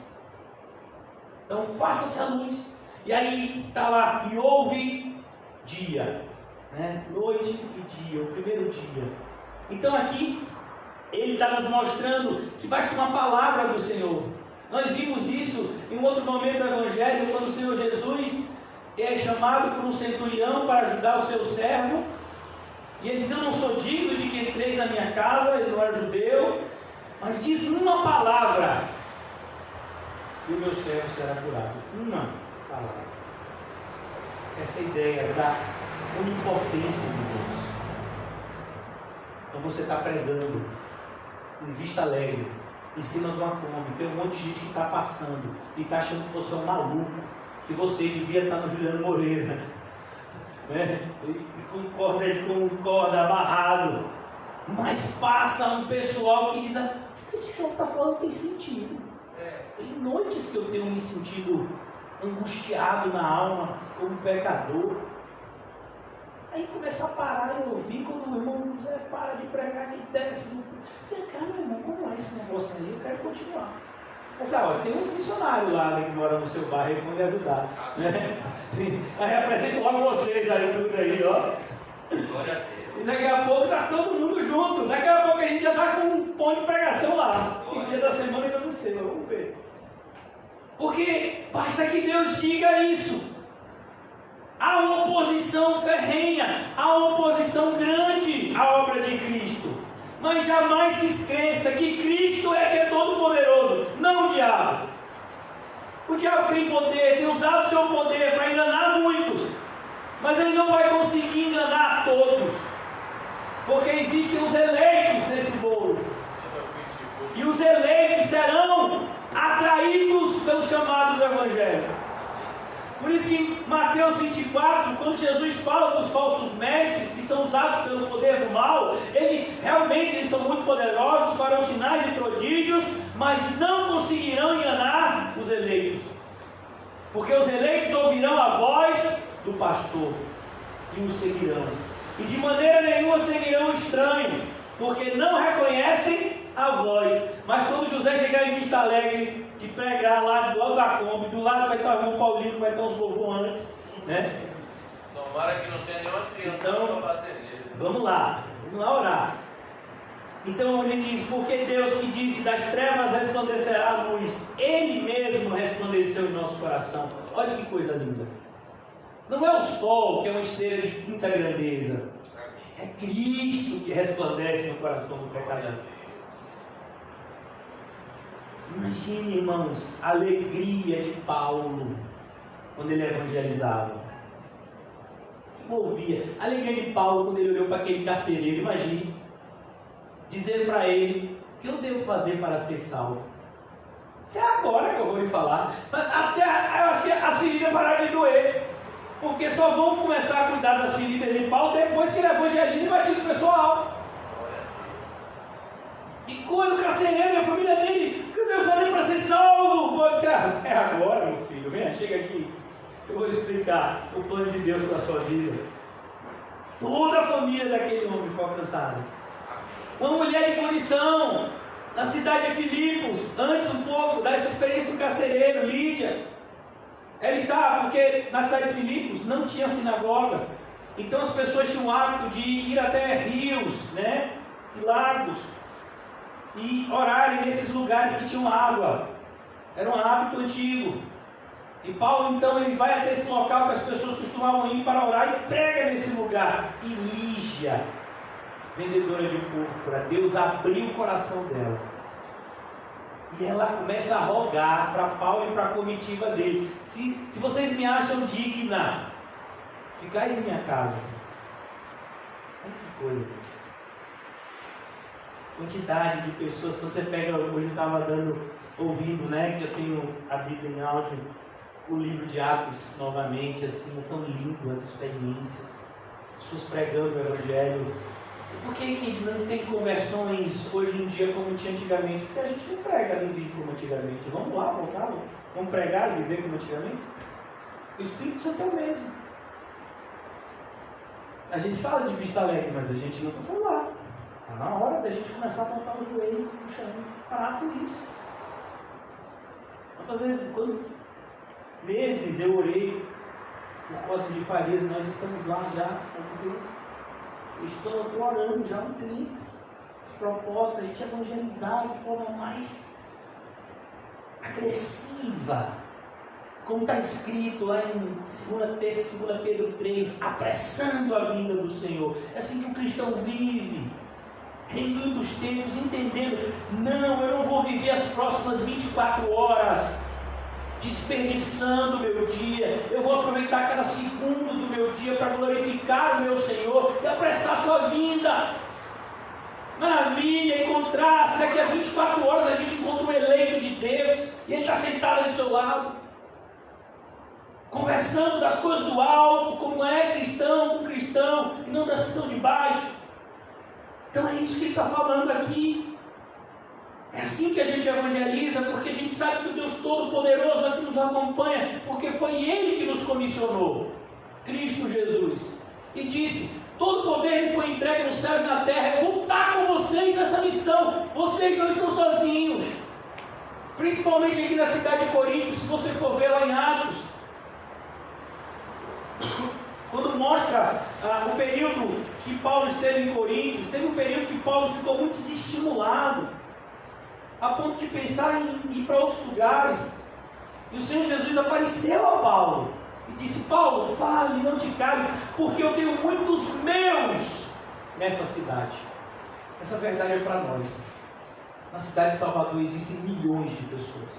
Speaker 1: Então faça-se a luz. E aí está lá, e houve dia, né? Noite e dia, o primeiro dia. Então aqui ele está nos mostrando que basta uma palavra do Senhor. Nós vimos isso em um outro momento do Evangelho, quando o Senhor Jesus é chamado por um centurião para ajudar o seu servo. E ele diz: eu não sou digno de que entreis na minha casa. Ele não é judeu, mas diz uma palavra e o meu servo será curado. Uma palavra. Essa é a ideia da onipotência de Deus. Então você está pregando em Vista Alegre, em cima de uma Kombi, tem um monte de gente que está passando e está achando que você é um maluco, que você devia estar no Juliano Moreira, né? E concorda, amarrado. Mas passa um pessoal que diz: o que esse jogo está falando tem sentido. Tem noites que eu tenho me sentido angustiado na alma, como pecador. Aí começa a parar e ouvir, quando o irmão José para de pregar, que desce. Falei: cara, meu irmão, como é esse negócio aí? Eu quero continuar. Mas olha, tem uns missionários lá, né, que moram no seu bairro, que vão lhe ajudar, né? Aí apresento logo vocês aí, tudo aí, ó.
Speaker 2: Glória a Deus.
Speaker 1: E daqui a pouco está todo mundo junto. Daqui a pouco a gente já está com um ponto de pregação lá. Em dia da semana eu não sei, mas vamos ver. Porque basta que Deus diga isso. Há uma oposição ferrenha, há uma oposição grande à obra de Cristo. Mas jamais se esqueça que Cristo é que é todo poderoso, não o diabo. O diabo tem poder, tem usado o seu poder para enganar muitos. Mas ele não vai conseguir enganar todos. Porque existem os eleitos nesse bolo. E os eleitos serão atraídos pelo chamado do Evangelho. Por isso que em Mateus 24, quando Jesus fala dos falsos mestres que são usados pelo poder do mal, eles são muito poderosos, farão sinais e prodígios, mas não conseguirão enganar os eleitos. Porque os eleitos ouvirão a voz do pastor e o seguirão. E de maneira nenhuma seguirão o estranho, porque não reconhecem a voz. Mas quando José chegar em Vista Alegre e pregar lá do lado da Kombi, do lado vai estar o irmão Paulinho, que vai estar uns louvores antes, né?
Speaker 2: Tomara que não tenha nenhuma criança
Speaker 1: Então,
Speaker 2: para bater nele.
Speaker 1: Vamos lá orar. Então ele diz: porque Deus que disse, das trevas resplandecerá a luz, Ele mesmo resplandeceu em nosso coração. Olha que coisa linda. Não é o sol que é uma estrela de quinta grandeza, é Cristo que resplandece no coração do pecador. Imagine, irmãos, a alegria de Paulo quando ele evangelizava. Que ouvia a alegria de Paulo quando ele olhou para aquele carcereiro. Imagine, dizendo para ele: o que eu devo fazer para ser salvo? Isso é agora que eu vou lhe falar. Até eu acho que as feridas pararam de doer, porque só vão começar a cuidar das feridas de Paulo depois que ele evangeliza e batiza o pessoal. E quando o carcereiro e a família dele: o que eu devo fazer para ser salvo? Pode ser: é agora, meu filho, venha, chega aqui, eu vou explicar o plano de Deus para a sua vida. Toda a família daquele homem foi alcançada. Uma mulher de condição na cidade de Filipos, antes um pouco dessa experiência do carcereiro, Lídia. Ela estava, porque na cidade de Filipos não tinha sinagoga, então as pessoas tinham o hábito de ir até rios, né, e lagos, e orarem nesses lugares que tinham água. Era um hábito antigo. E Paulo então ele vai até esse local que as pessoas costumavam ir para orar e prega nesse lugar. E Lígia, vendedora de púrpura, Deus abriu o coração dela. E ela começa a rogar para Paulo e para a comitiva dele: se vocês me acham digna, ficai em minha casa. Olha que coisa. Quantidade de pessoas. Quando você pega, hoje eu estava ouvindo, né, que eu tenho a Bíblia em áudio, o livro de Atos novamente, assim, tão lindo as experiências, pessoas pregando o Evangelho. Por que não tem conversões hoje em dia como tinha antigamente? Porque a gente não prega nem vive como antigamente. Vamos lá, voltar, vamos pregar e viver como antigamente? O Espírito Santo é o mesmo. A gente fala de Vista Alegre, mas a gente nunca foi lá. Está na hora da gente começar a botar o joelho no chão, parar com isso. Quantas vezes, quantos meses eu orei por Cosme de Farias, nós estamos lá já há um tempo. Eu estou orando já há um tempo. Esse propósito, a gente evangelizar de forma mais agressiva. Como está escrito lá em 2 Pedro 3, apressando a vinda do Senhor. É assim que o cristão vive. Reunindo os tempos, entendendo, não, eu não vou viver as próximas 24 horas desperdiçando o meu dia. Eu vou aproveitar cada segundo do meu dia para glorificar o meu Senhor e apressar a sua vinda. Maravilha, encontrar-se daqui a 24 horas a gente encontra um eleito de Deus e ele está sentado ali do seu lado, conversando das coisas do alto, como é cristão com cristão e não da seção de baixo. Então é isso que ele está falando aqui. É assim que a gente evangeliza, porque a gente sabe que o Deus Todo-Poderoso aqui nos acompanha, porque foi Ele que nos comissionou, Cristo Jesus, e disse: todo poder me foi entregue no céu e na terra. Eu vou estar com vocês nessa missão. Vocês não estão sozinhos. Principalmente aqui na cidade de Corinto, se você for ver lá em Atos, quando mostra o período que Paulo esteve em Corinto, teve um período que Paulo ficou muito desestimulado, a ponto de pensar em ir para outros lugares. E o Senhor Jesus apareceu a Paulo e disse: Paulo, fale, não te cales, porque eu tenho muitos meus nessa cidade. Essa verdade é para nós. Na cidade de Salvador existem milhões de pessoas.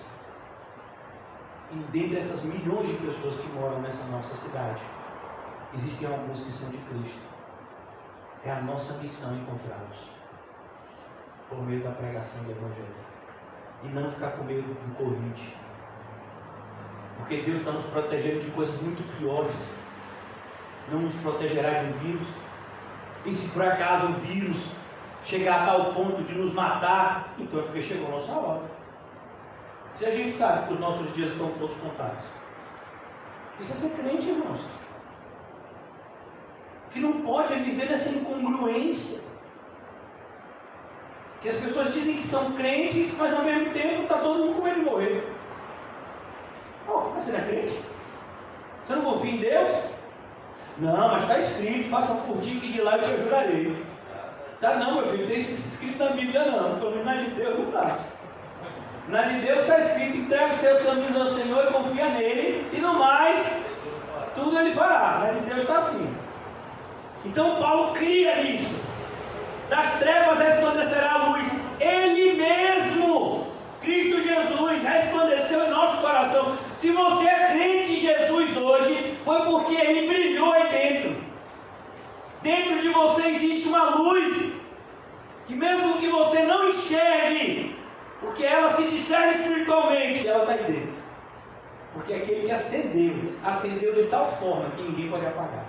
Speaker 1: E dentre essas milhões de pessoas que moram nessa nossa cidade, existem alguns que são de Cristo. É a nossa missão encontrá-los por meio da pregação do Evangelho. E não ficar com medo do Covid. Porque Deus está nos protegendo de coisas muito piores. Não nos protegerá de um vírus. E se por acaso o vírus chegar a tal ponto de nos matar, então é porque chegou a nossa hora. Se a gente sabe que os nossos dias estão todos contados, isso é ser crente, irmãos. Que não pode é viver nessa incongruência. Que as pessoas dizem que são crentes, mas ao mesmo tempo está todo mundo com medo de morrer. Oh, mas você não é crente? Você não confia em Deus? Não, mas está escrito: faça por ti que de lá eu te ajudarei. Tá não, meu filho, tem isso escrito na Bíblia não. Pelo menos na de Deus não está. Na de Deus está escrito: entrega os teus caminhos ao Senhor e confia nele, e no mais, tudo ele fará. Na de Deus está assim. Então Paulo cria isso. Das trevas resplandecerá a luz. Ele mesmo, Cristo Jesus, resplandeceu em nosso coração. Se você é crente em Jesus hoje, foi porque Ele brilhou aí dentro. Dentro de você existe uma luz, que mesmo que você não enxergue, porque ela se discerne espiritualmente, ela está aí dentro. Porque aquele que acendeu de tal forma que ninguém pode apagar.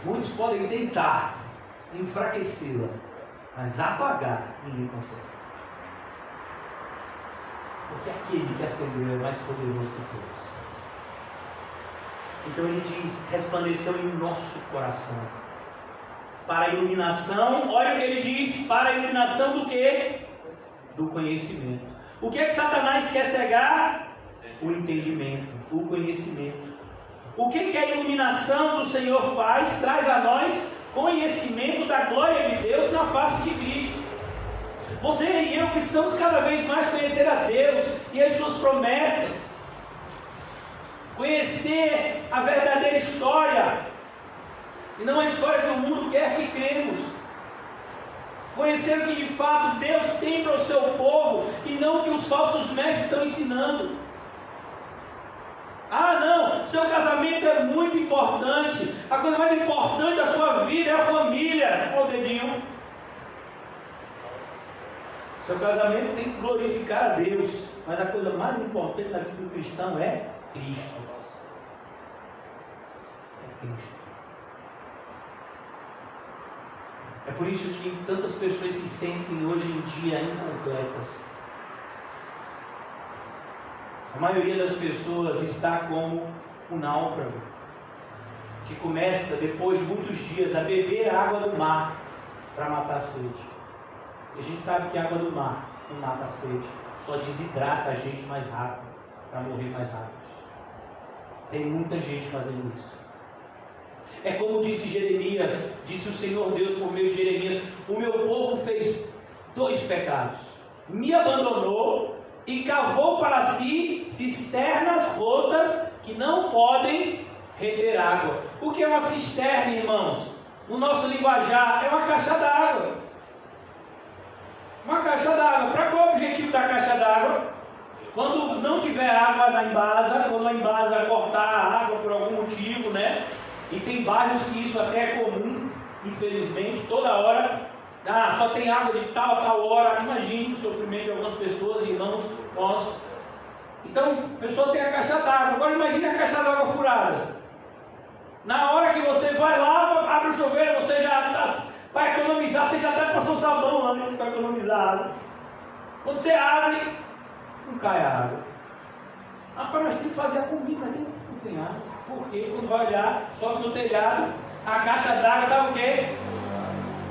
Speaker 1: Muitos podem tentar enfraquecê-la, mas apagar ninguém consegue. Porque aquele que acendeu é mais poderoso que todos. Então ele diz: resplandeceu em nosso coração. Para a iluminação, olha o que ele diz: para a iluminação do quê? Do conhecimento. O que é que Satanás quer cegar? O entendimento, o conhecimento. O que a iluminação do Senhor faz? Traz a nós conhecimento da glória de Deus na face de Cristo. Você e eu precisamos cada vez mais conhecer a Deus e as suas promessas. Conhecer a verdadeira história e não a história que o mundo quer que cremos. Conhecer o que de fato Deus tem para o seu povo e não o que os falsos mestres estão ensinando. Ah não, seu casamento é muito importante. A coisa mais importante da sua vida é a família. Olha o dedinho. Seu casamento tem que glorificar a Deus, mas a coisa mais importante na vida do cristão é Cristo. É Cristo. É por isso que tantas pessoas se sentem hoje em dia incompletas. A maioria das pessoas está como um náufrago, que começa, depois de muitos dias, a beber a água do mar para matar a sede. E a gente sabe que a água do mar não mata a sede, só desidrata a gente mais rápido, para morrer mais rápido. Tem muita gente fazendo isso. É como disse Jeremias, disse o Senhor Deus por meio de Jeremias: o meu povo fez 2 pecados, me abandonou e cavou para si cisternas rotas que não podem reter água. O que é uma cisterna, irmãos? No nosso linguajar, é uma caixa d'água. Uma caixa d'água. Para qual é o objetivo da caixa d'água? Quando não tiver água na embasa, quando a embasa cortar a água por algum motivo, né? E tem bairros que isso até é comum, infelizmente, toda hora. Só tem água de tal a tal hora. Imagine o sofrimento de algumas pessoas, irmãos nossos. Então, a pessoa tem a caixa d'água. Agora imagine a caixa d'água furada. Na hora que você vai lá, abre o chuveiro, você já para economizar, você já até passou sabão antes para economizar água. Quando você abre, não cai a água. Rapaz, nós temos que fazer a comida, mas não tem água. Por quê? Quando vai olhar, sobe no telhado, a caixa d'água está o quê?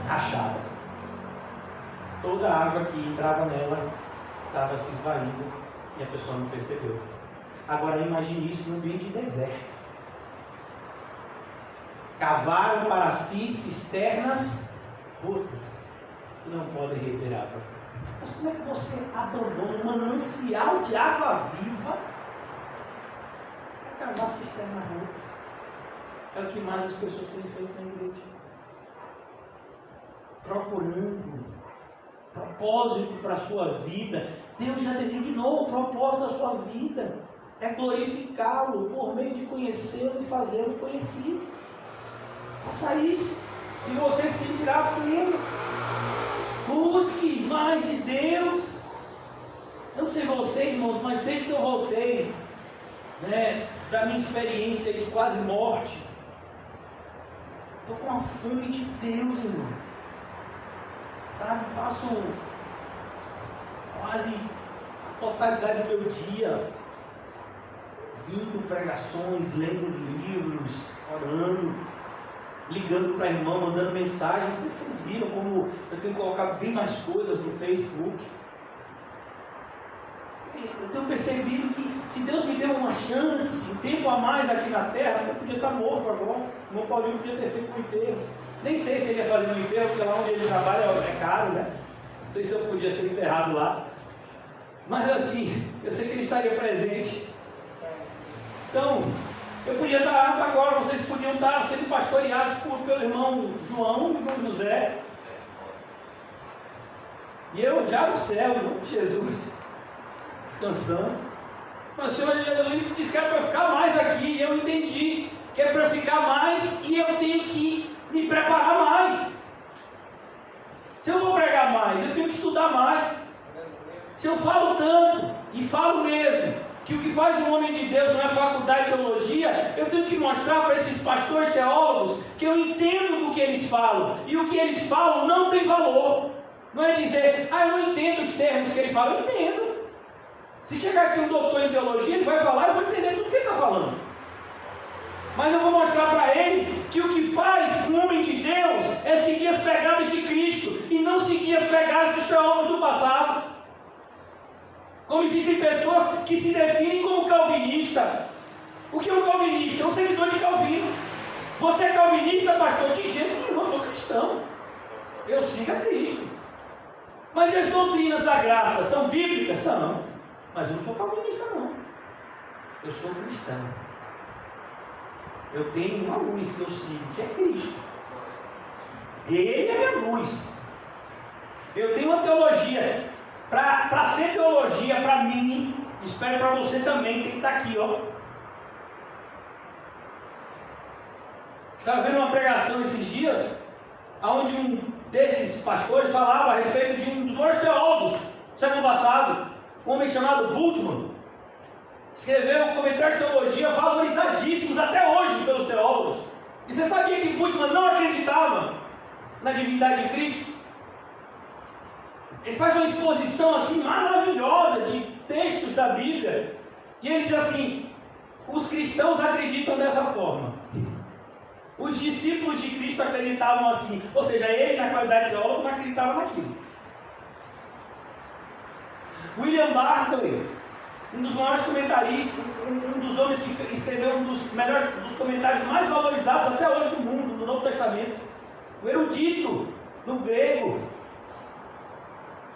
Speaker 1: Rachada. Toda a água que entrava nela estava se esvaindo e a pessoa não percebeu. Agora imagine isso no ambiente de deserto. Cavaram para si cisternas rotas que não podem reter água. Mas como é que você abandona um manancial de água viva para cavar cisterna rota? É o que mais as pessoas têm feito na igreja. Procurando propósito para a sua vida. Deus já designou o propósito da sua vida. É glorificá-lo por meio de conhecê-lo e fazê-lo conhecido. Faça isso e você se sentirá pleno. Busque mais de Deus. Eu não sei você, irmãos, mas desde que eu voltei, né, da minha experiência de quase morte, estou com uma fome de Deus, irmão. Sabe, passo quase a totalidade do meu dia vindo pregações, lendo livros, orando, ligando para irmão, mandando mensagem. Não sei se vocês viram como eu tenho colocado bem mais coisas no Facebook. Eu tenho percebido que se Deus me deu uma chance, um tempo a mais aqui na terra, eu podia estar morto agora. O meu Paulinho podia ter feito um enterro. Nem sei se ele ia fazer um enterro, porque lá onde ele trabalha é caro, né? Não sei se eu podia ser enterrado lá. Mas assim, eu sei que ele estaria presente. Então, eu podia estar agora, vocês podiam estar sendo pastoreados pelo irmão João e irmão José. E eu já no céu, em nome de Jesus, descansando. Mas o Senhor Jesus disse que era para eu ficar mais aqui. E eu entendi que é para eu ficar mais e eu tenho que me preparar mais. Se eu vou pregar mais, eu tenho que estudar mais. Se eu falo tanto, e falo mesmo, que o que faz um homem de Deus não é faculdade de teologia, eu tenho que mostrar para esses pastores teólogos que eu entendo o que eles falam, e o que eles falam não tem valor. Não é dizer, eu não entendo os termos que ele fala. Eu entendo. Se chegar aqui um doutor em teologia, ele vai falar, eu vou entender tudo que ele está falando. Mas eu vou mostrar para ele que o que faz um homem de Deus é seguir as pegadas de Cristo, e não seguir as pegadas dos teólogos do passado. Como existem pessoas que se definem como calvinista. O que é um calvinista? É um seguidor de Calvino. Você é calvinista, pastor? De jeito nenhum, eu sou cristão. Eu sigo a Cristo. Mas as doutrinas da graça são bíblicas? São. Mas eu não sou calvinista, não. Eu sou cristão. Eu tenho uma luz que eu sigo, que é Cristo. Ele é a minha luz. Eu tenho uma teologia. Para ser teologia, para mim, espero para você também, tem que estar aqui, ó. Estava vendo uma pregação esses dias, onde um desses pastores falava a respeito de um dos maiores teólogos do século passado, um homem chamado Bultmann. Escreveu um comentário de teologia valorizadíssimos até hoje pelos teólogos. E você sabia que Bultmann não acreditava na divindade de Cristo? Ele faz uma exposição assim maravilhosa de textos da Bíblia. E ele diz assim: os cristãos acreditam dessa forma. Os discípulos de Cristo acreditavam assim. Ou seja, ele, na qualidade de teólogo, não acreditava naquilo. William Barclay, um dos maiores comentaristas, um dos homens que escreveu um dos comentários mais valorizados até hoje do mundo, do Novo Testamento, o erudito no grego,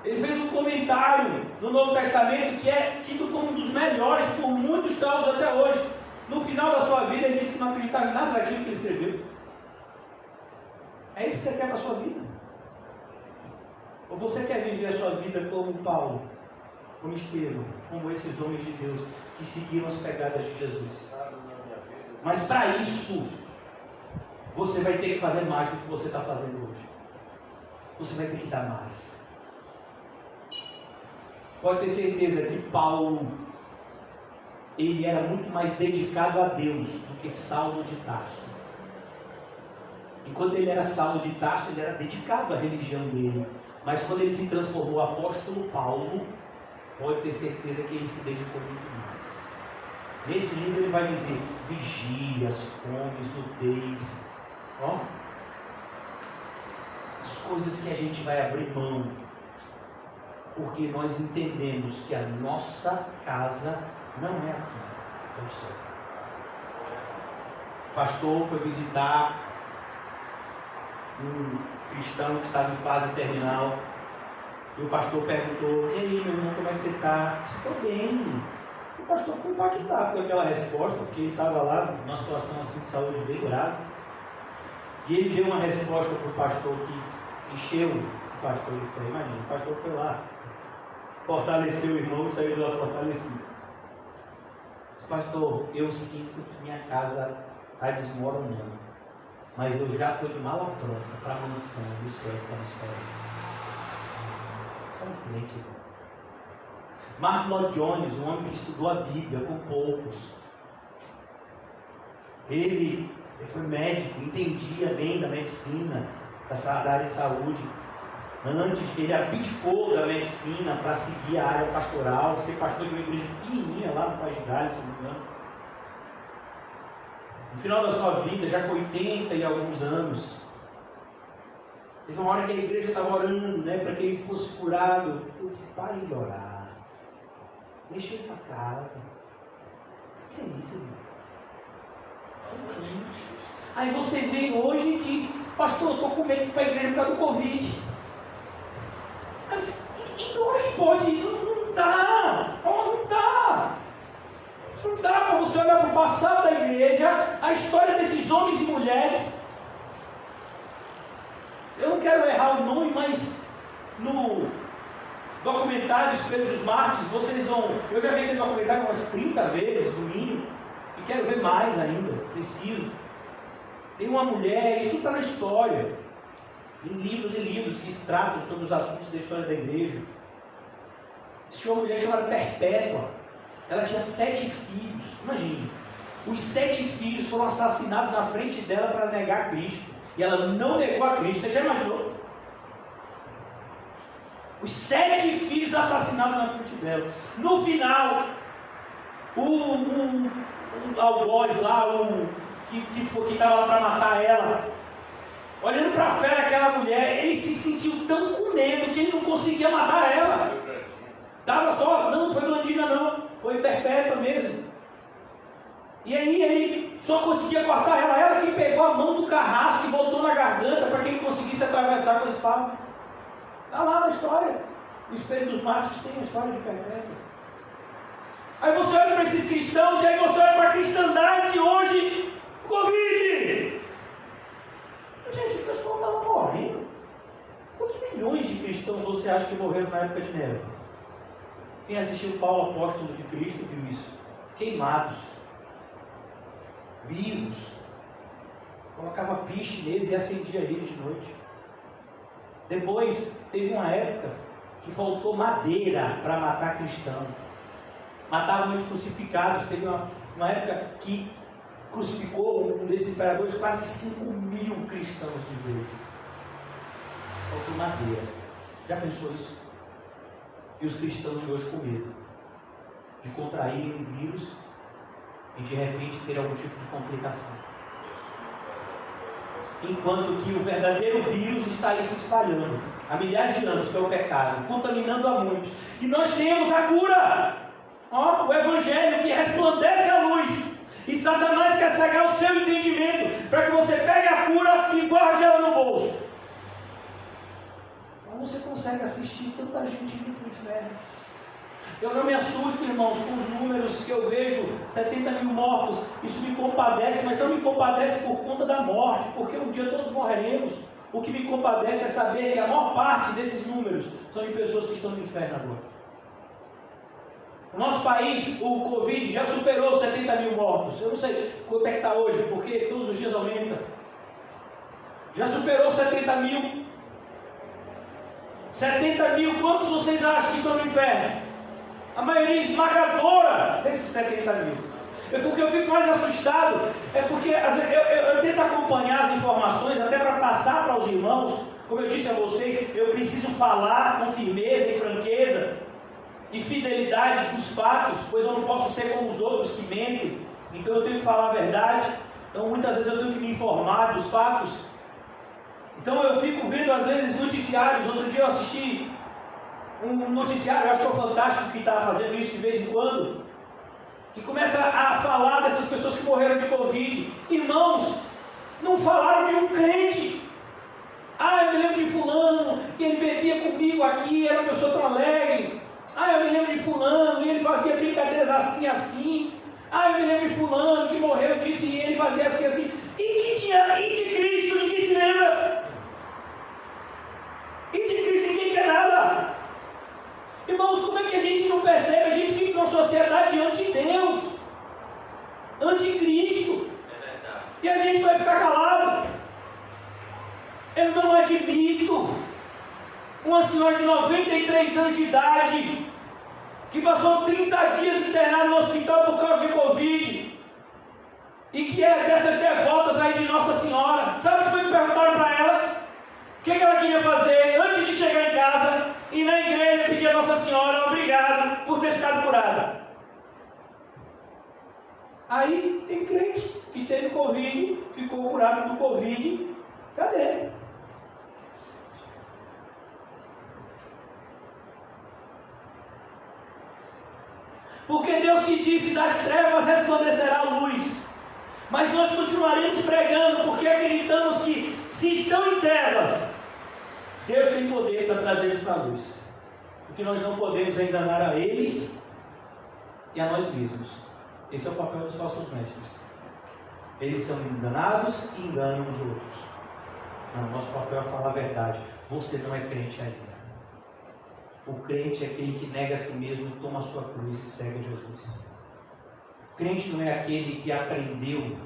Speaker 1: ele fez um comentário no Novo Testamento que é tido como um dos melhores por muitos teólogos até hoje. No final da sua vida, ele disse que não acreditava em nada daquilo que ele escreveu. É isso que você quer para a sua vida? Ou você quer viver a sua vida como Paulo, como Estevão, como esses homens de Deus que seguiram as pegadas de Jesus? Mas para isso, você vai ter que fazer mais do que você está fazendo hoje. Você vai ter que dar mais. Pode ter certeza que Paulo, ele era muito mais dedicado a Deus do que Saulo de Tarso. Enquanto ele era Saulo de Tarso, ele era dedicado à religião dele. Mas quando ele se transformou apóstolo Paulo, pode ter certeza que ele se dedicou muito mais. Nesse livro ele vai dizer: vigias, fomes, nudez, as coisas que a gente vai abrir mão, porque nós entendemos que a nossa casa não é aqui, é o céu. O pastor foi visitar um cristão que estava em fase terminal, e o pastor perguntou: e aí, meu irmão, como é que você está? Estou bem. O pastor ficou impactado com aquela resposta, porque ele estava lá numa situação assim de saúde bem grave, e ele deu uma resposta para o pastor que encheu o pastor de fé. Imagina, o pastor foi lá, fortaleceu o irmão e saiu de lá fortalecido. Pastor, eu sinto que minha casa está desmoronando, mas eu já estou de mala pronta para a mansão do céu que está me esperando. São crente, irmão. Mark Lloyd Jones, um homem que estudou a Bíblia com poucos. Ele foi médico, entendia bem da medicina, da área de saúde. Antes, ele abdicou da medicina para seguir a área pastoral, ser pastor de uma igreja pequenininha lá no País de Gales, se não me engano. No final da sua vida, já com 80 e alguns anos, teve uma hora que a igreja estava orando, para que ele fosse curado. Eu disse: parem de orar, deixa ele para casa. O que é isso, irmão? São crentes. Aí você vem hoje e diz: pastor, eu estou com medo de ir para a igreja por causa do Covid. Mas, então como é que pode ir? Não dá. Não dá. Não dá para você olhar para o passado da igreja, a história desses homens e mulheres. Eu não quero errar o nome, mas no documentário Espelho dos Mártires, vocês vão... Eu já vi aquele documentário umas 30 vezes, no mínimo, e quero ver mais ainda, preciso. Tem uma mulher, isso está na história, em livros e livros que tratam sobre os assuntos da história da igreja. Existia uma mulher chamada Perpétua. Ela tinha 7 filhos. Imagine, os 7 filhos foram assassinados na frente dela para negar Cristo. E ela não negou a Cristo. Você já imaginou? Os 7 filhos assassinados na frente dela. No final, o algoz lá, que estava lá para matar ela, olhando para a fé daquela mulher, ele se sentiu tão com medo que ele não conseguia matar ela. Tava só, não foi Blandina não, foi Perpétua mesmo. E aí ele só conseguia cortar ela. Ela que pegou a mão do carrasco e botou na garganta para que ele conseguisse atravessar com a espada. Está lá na história. O Espelho dos Mártires tem a história de Perpétua. Aí você olha para esses cristãos e aí você olha para a cristandade hoje. Covid! Gente, o pessoal estava morrendo. Quantos milhões de cristãos você acha que morreram na época de Nero? Quem assistiu Paulo, apóstolo de Cristo, viu isso. Queimados. Vivos. Colocava piche neles e acendia eles de noite. Depois, teve uma época que faltou madeira para matar cristão. Matavam os crucificados. Teve uma época que crucificou um desses imperadores quase 5.000 cristãos de vez. Faltou madeira. Já pensou isso? E os cristãos de hoje com medo de contrair um vírus e de repente ter algum tipo de complicação. Enquanto que o verdadeiro vírus está aí se espalhando há milhares de anos, que é o pecado, contaminando a muitos. E nós temos a cura, o Evangelho que resplandece a luz. E Satanás quer cegar o seu entendimento para que você pegue a cura e guarde ela no bolso. Mas você consegue assistir tanta gente indo para o inferno. Eu não me assusto, irmãos, com os números que eu vejo, 70 mil mortos. Isso me compadece, mas não me compadece por conta da morte, porque um dia todos morreremos. O que me compadece é saber que a maior parte desses números são de pessoas que estão no inferno agora. No nosso país, o Covid já superou 70 mil mortos. Eu não sei quanto é que está hoje, porque todos os dias aumenta. Já superou 70 mil. 70 mil, quantos vocês acham que estão no inferno? A maioria esmagadora desses 70 mil. Porque eu fico mais assustado, é porque eu tento acompanhar as informações, até para passar para os irmãos. Como eu disse a vocês, eu preciso falar com firmeza e franqueza e fidelidade dos fatos, pois eu não posso ser como os outros que mentem. Então eu tenho que falar a verdade. Então muitas vezes eu tenho que me informar dos fatos. Então eu fico vendo às vezes noticiários. Outro dia eu assisti um noticiário, eu acho que é o Fantástico que está fazendo isso de vez em quando, que começa a falar dessas pessoas que morreram de Covid. Irmãos, não falaram de um crente. Eu me lembro de fulano, que ele bebia comigo aqui, era uma pessoa tão alegre. Eu me lembro de fulano, e ele fazia brincadeiras assim, assim. Eu me lembro de fulano, que morreu disso, e ele fazia assim, assim. E que tinha, e de Cristo, ninguém se lembra. E de Cristo ninguém quer nada. Irmãos, como é que a gente não percebe? A gente vive numa sociedade anti-Deus, anti-Cristo, e a gente vai ficar calado. Eu não admito uma senhora de 93 anos de idade, que passou 30 dias internada no hospital por causa de Covid, e que é dessas devotas aí de Nossa Senhora. Sabe o que foi que perguntaram para ela? O que ela queria fazer antes de chegar em casa? E na igreja pedir a Nossa Senhora obrigado por ter ficado curada. Aí tem crente que teve Covid, ficou curado do Covid. Cadê? Porque Deus que disse, das trevas resplandecerá a luz. Mas nós continuaremos pregando, porque acreditamos que se estão em trevas, Deus tem poder para trazer eles para a luz. O que nós não podemos é enganar a eles e a nós mesmos. Esse é o papel dos falsos mestres. Eles são enganados e enganam os outros. Não, nosso papel é falar a verdade. Você não é crente ainda. O crente é aquele que nega a si mesmo, toma a sua cruz e segue Jesus. O crente não é aquele que aprendeu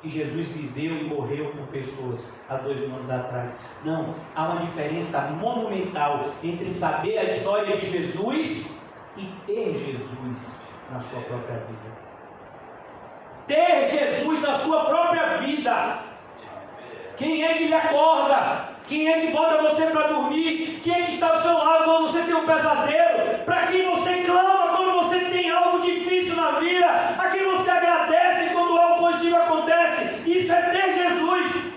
Speaker 1: que Jesus viveu e morreu por pessoas há 2000 anos atrás. Não, há uma diferença monumental entre saber a história de Jesus e ter Jesus na sua própria vida. Ter Jesus na sua própria vida. Quem é que lhe acorda? Quem é que bota você para dormir? Quem é que está do seu lado quando você tem um pesadelo? Para quem você clama quando você tem algo difícil na vida? A quem você agradece quando algo positivo acontece? Isso é ter Jesus.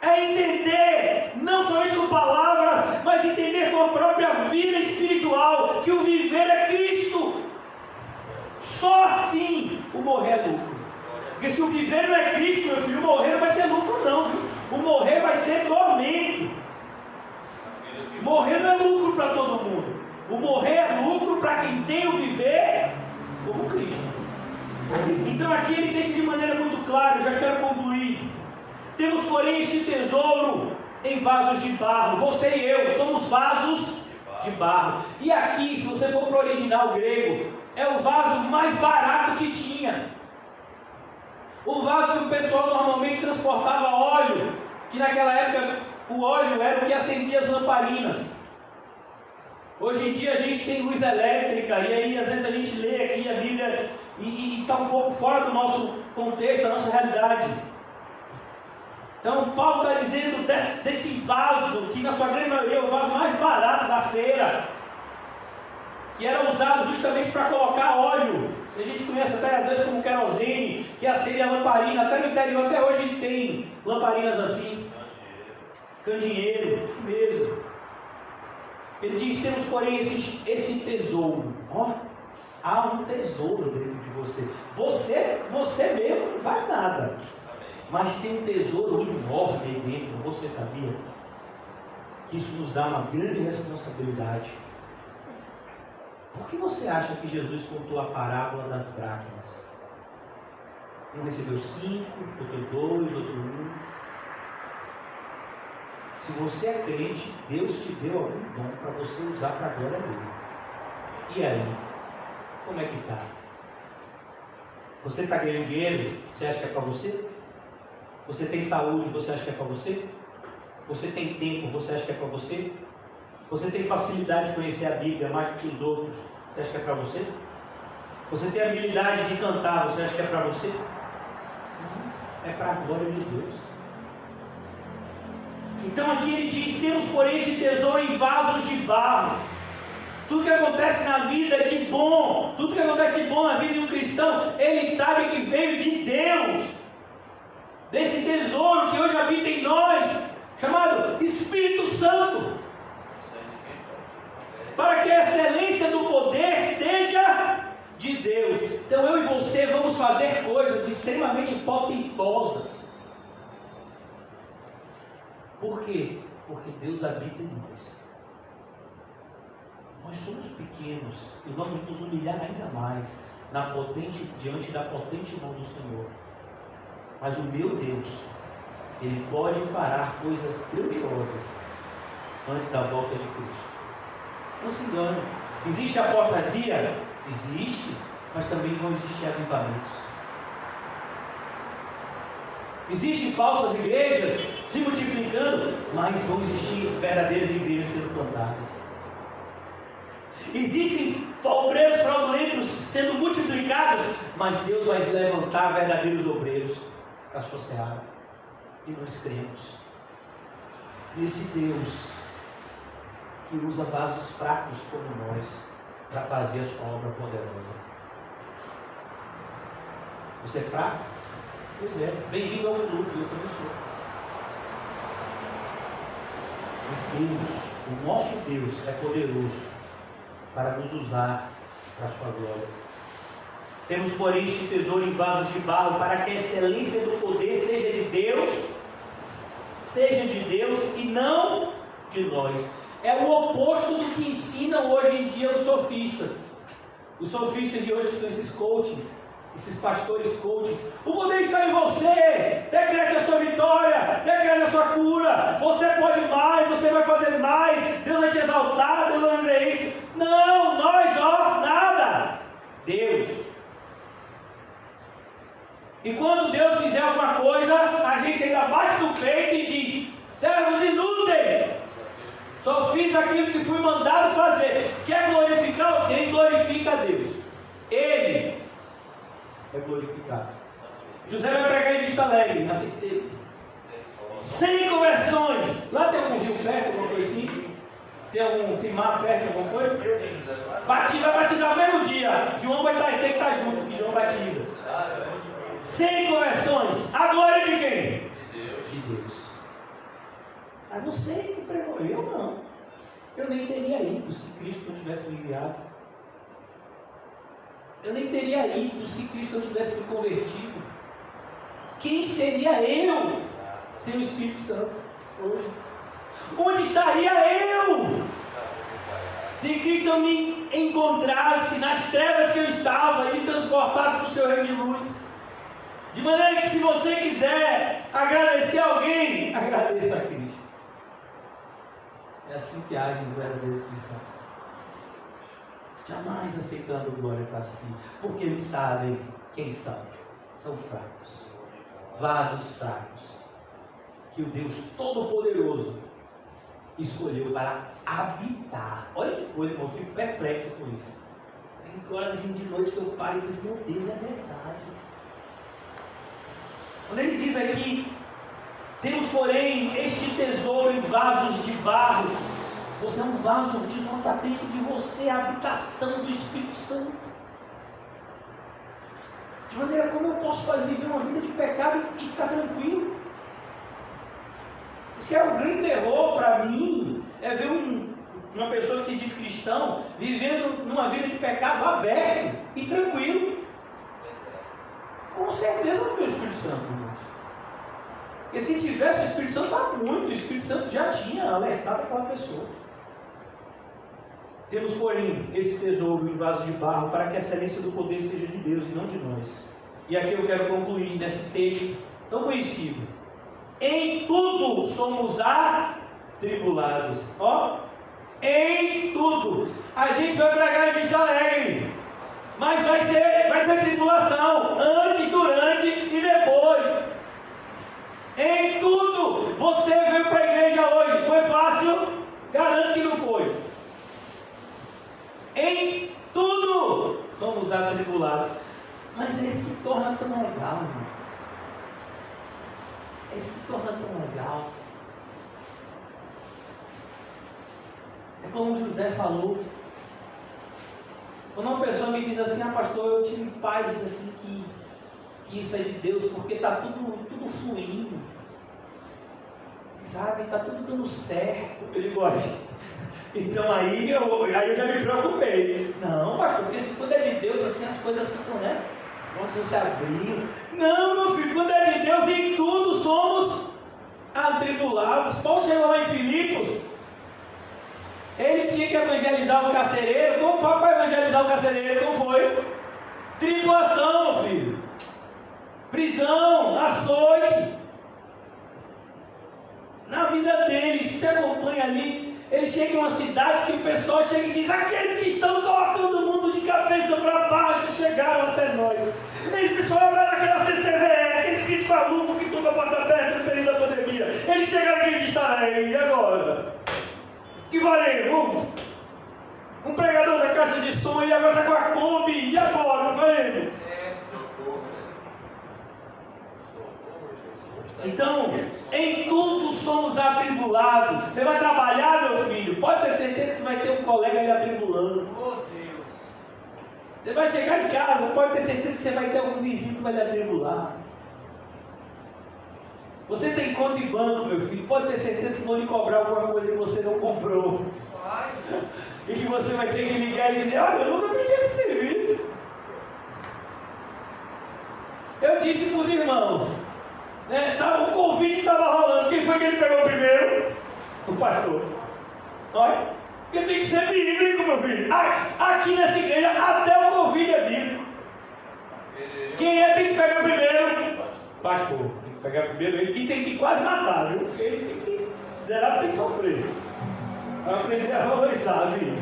Speaker 1: É entender, não somente com palavras, mas entender com a própria vida espiritual, que o viver é Cristo. Só assim o morrer é lucro. Porque se o viver não é Cristo, meu filho, o morrer não vai ser lucro não, viu? O morrer vai ser tormento. Morrer não é lucro para todo mundo. O morrer é lucro para quem tem o viver como Cristo. Então aqui ele deixa de maneira muito clara, eu já quero concluir. Temos, porém, este tesouro em vasos de barro. Você e eu somos vasos de barro. E aqui, se você for para o original grego, é o vaso mais barato que tinha. O vaso que o pessoal normalmente transportava óleo, que naquela época o óleo era o que acendia as lamparinas. Hoje em dia a gente tem luz elétrica, e aí às vezes a gente lê aqui a Bíblia e está um pouco fora do nosso contexto, da nossa realidade. Então Paulo está dizendo desse vaso, que na sua grande maioria é o vaso mais barato da feira. que era usado justamente para colocar óleo. A gente conhece até às vezes como querosene, que seria a lamparina. Até no interior, até hoje tem lamparinas assim. Candeeiro, isso mesmo. Ele diz: temos porém esse tesouro. Ó, há um tesouro dentro de você. Você mesmo não vai nada. Mas tem um tesouro enorme aí dentro. Você sabia? Que isso nos dá uma grande responsabilidade. Por que você acha que Jesus contou a parábola das dracmas? Um recebeu 5, outro 2, outro 1. Se você é crente, Deus te deu algum dom para você usar para a glória dele. E aí? Como é que está? Você está ganhando dinheiro? Você acha que é para você? Você tem saúde? Você acha que é para você? Você tem tempo? Você acha que é para você? Você tem facilidade de conhecer a Bíblia mais do que os outros? Você acha que é para você? Você tem habilidade de cantar? Você acha que é para você? É para a glória de Deus. Então aqui ele diz: temos porém este tesouro em vasos de barro. Tudo que acontece na vida de bom, tudo que acontece de bom na vida de um cristão, ele sabe que veio de Deus, desse tesouro que hoje habita em nós, chamado Espírito Santo, para que a excelência do poder seja de Deus. Então eu e você vamos fazer coisas extremamente potentosas. Por quê? Porque Deus habita em nós. Nós somos pequenos e vamos nos humilhar ainda mais diante da potente mão do Senhor. Mas o meu Deus, Ele pode e fará coisas grandiosas antes da volta de Cristo. Não se engane. Existe a apostasia? Existe, mas também vão existir avivamentos. Existem falsas igrejas se multiplicando, mas vão existir verdadeiras igrejas sendo plantadas. Existem obreiros fraudulentos sendo multiplicados, mas Deus vai levantar verdadeiros obreiros para a sua seara. E nós cremos nesse Deus que usa vasos fracos como nós para fazer a sua obra poderosa. Você é fraco? Pois é, bem-vindo ao clube, eu também sou. Mas Deus, o nosso Deus, é poderoso para nos usar para a sua glória. Temos, porém, este tesouro em vasos de barro, para que a excelência do poder seja de Deus e não de nós. É o oposto do que ensinam hoje em dia os sofistas. Os sofistas de hoje, que são esses coaches, esses pastores coaches. O poder está em você. Decrete a sua vitória, decrete a sua cura. Você pode mais, você vai fazer mais. Deus vai te exaltar, Deus vai fazer isso. Não, nós, nada. Deus. E quando Deus fizer alguma coisa, a gente ainda bate no peito e diz: servos inúteis, só fiz aquilo que fui mandado fazer. Quer glorificar alguém? Glorifica a Deus. Ele é glorificado. José vai pregar em Vista Alegre, na CT. 100 conversões. Lá tem algum rio perto, alguma coisa assim? Tem mar perto, alguma coisa? Vai batizar no mesmo dia. João vai ter que estar junto, que João batiza. 100 conversões. A glória de quem? De Deus. Ah, não sei que pregou. Eu não. Eu nem teria ido se Cristo não tivesse me enviado. Eu nem teria ido se Cristo não tivesse me convertido. Quem seria eu sem o Espírito Santo hoje? Onde estaria eu se Cristo não me encontrasse nas trevas que eu estava e me transportasse para o seu reino de luz? De maneira que, se você quiser agradecer alguém, agradeça a Cristo. É assim que agem os verdadeiros cristãos. Jamais aceitando glória para si, porque eles sabem quem são. São fracos, vasos fracos, que o Deus Todo-Poderoso escolheu para habitar. Olha que coisa, irmão, eu fico perplexo com isso. Tem horas assim de noite que eu paro e digo: meu Deus, é verdade. Quando ele diz aqui: temos, porém, este tesouro em vasos de barro, Você é um vaso, o tesouro está dentro de você, a habitação do Espírito Santo. De maneira como eu posso viver uma vida de pecado e ficar tranquilo? Isso que é o grande terror para mim, é ver uma pessoa que se diz cristão vivendo numa vida de pecado aberto e tranquilo. Com certeza não tem o Espírito Santo, irmãos. Porque se tivesse o Espírito Santo, está muito. O Espírito Santo já tinha alertado aquela pessoa. Temos, porém, esse tesouro em vaso de barro para que a excelência do poder seja de Deus e não de nós. E aqui eu quero concluir nesse texto tão conhecido. Em tudo somos atribulados. Ó, em tudo. A gente vai pregar em Vista Alegre, mas vai ter tribulação antes, durante e depois. Em tudo. Você veio para a igreja hoje, foi fácil? Garanto que não foi. Em tudo somos atribulados. Mas é isso que torna tão legal, irmão. É isso que torna tão legal. É como José falou. Quando uma pessoa me diz assim, pastor, eu tive paz assim que isso é de Deus, porque está tudo fluindo. Sabe, está tudo dando certo. Eu digo, olha, então aí eu já me preocupei. Não, pastor, porque se quando é de Deus, assim as coisas ficam, né? As portas se abriram. Não, meu filho, quando é de Deus, em tudo somos atribulados. Paulo chegou lá em Filipos, ele tinha que evangelizar o carcereiro. Como para evangelizar o carcereiro? Como foi? Tribulação, meu filho. Prisão, açoite. Na vida dele, se acompanha ali. Ele chega em uma cidade que o pessoal chega e diz: aqueles que estão colocando o mundo de cabeça para baixo chegaram até nós. Esse pessoal vai naquela CCVE, aqueles que falam que tudo a porta aberta no período da pandemia. Eles chegaram aqui e disseram: e agora? Que valemos? Um pregador da caixa de som e agora está com a Kombi. E agora? Não valemos? Então, em tudo somos atribulados. Você vai trabalhar, meu filho, pode ter certeza que vai ter um colega ali atribulando.
Speaker 2: Oh, Deus.
Speaker 1: Você vai chegar em casa, pode ter certeza que você vai ter algum vizinho que vai lhe atribular. Você tem conta em banco, meu filho, pode ter certeza que vão lhe cobrar alguma coisa que você não comprou. E que você vai ter que ligar e dizer: olha, eu nunca pedi esse serviço. Eu disse para os irmãos, o Covid estava rolando. Quem foi que ele pegou primeiro? O pastor. Olha, porque tem que ser bíblico, meu filho. Aqui nessa igreja, até o Covid é bíblico. Quem tem que pegar primeiro? Pastor. Tem que pegar primeiro ele. E tem que quase matar, viu? Porque ele tem que zerar, tem que sofrer. Vai aprender a valorizar, viu?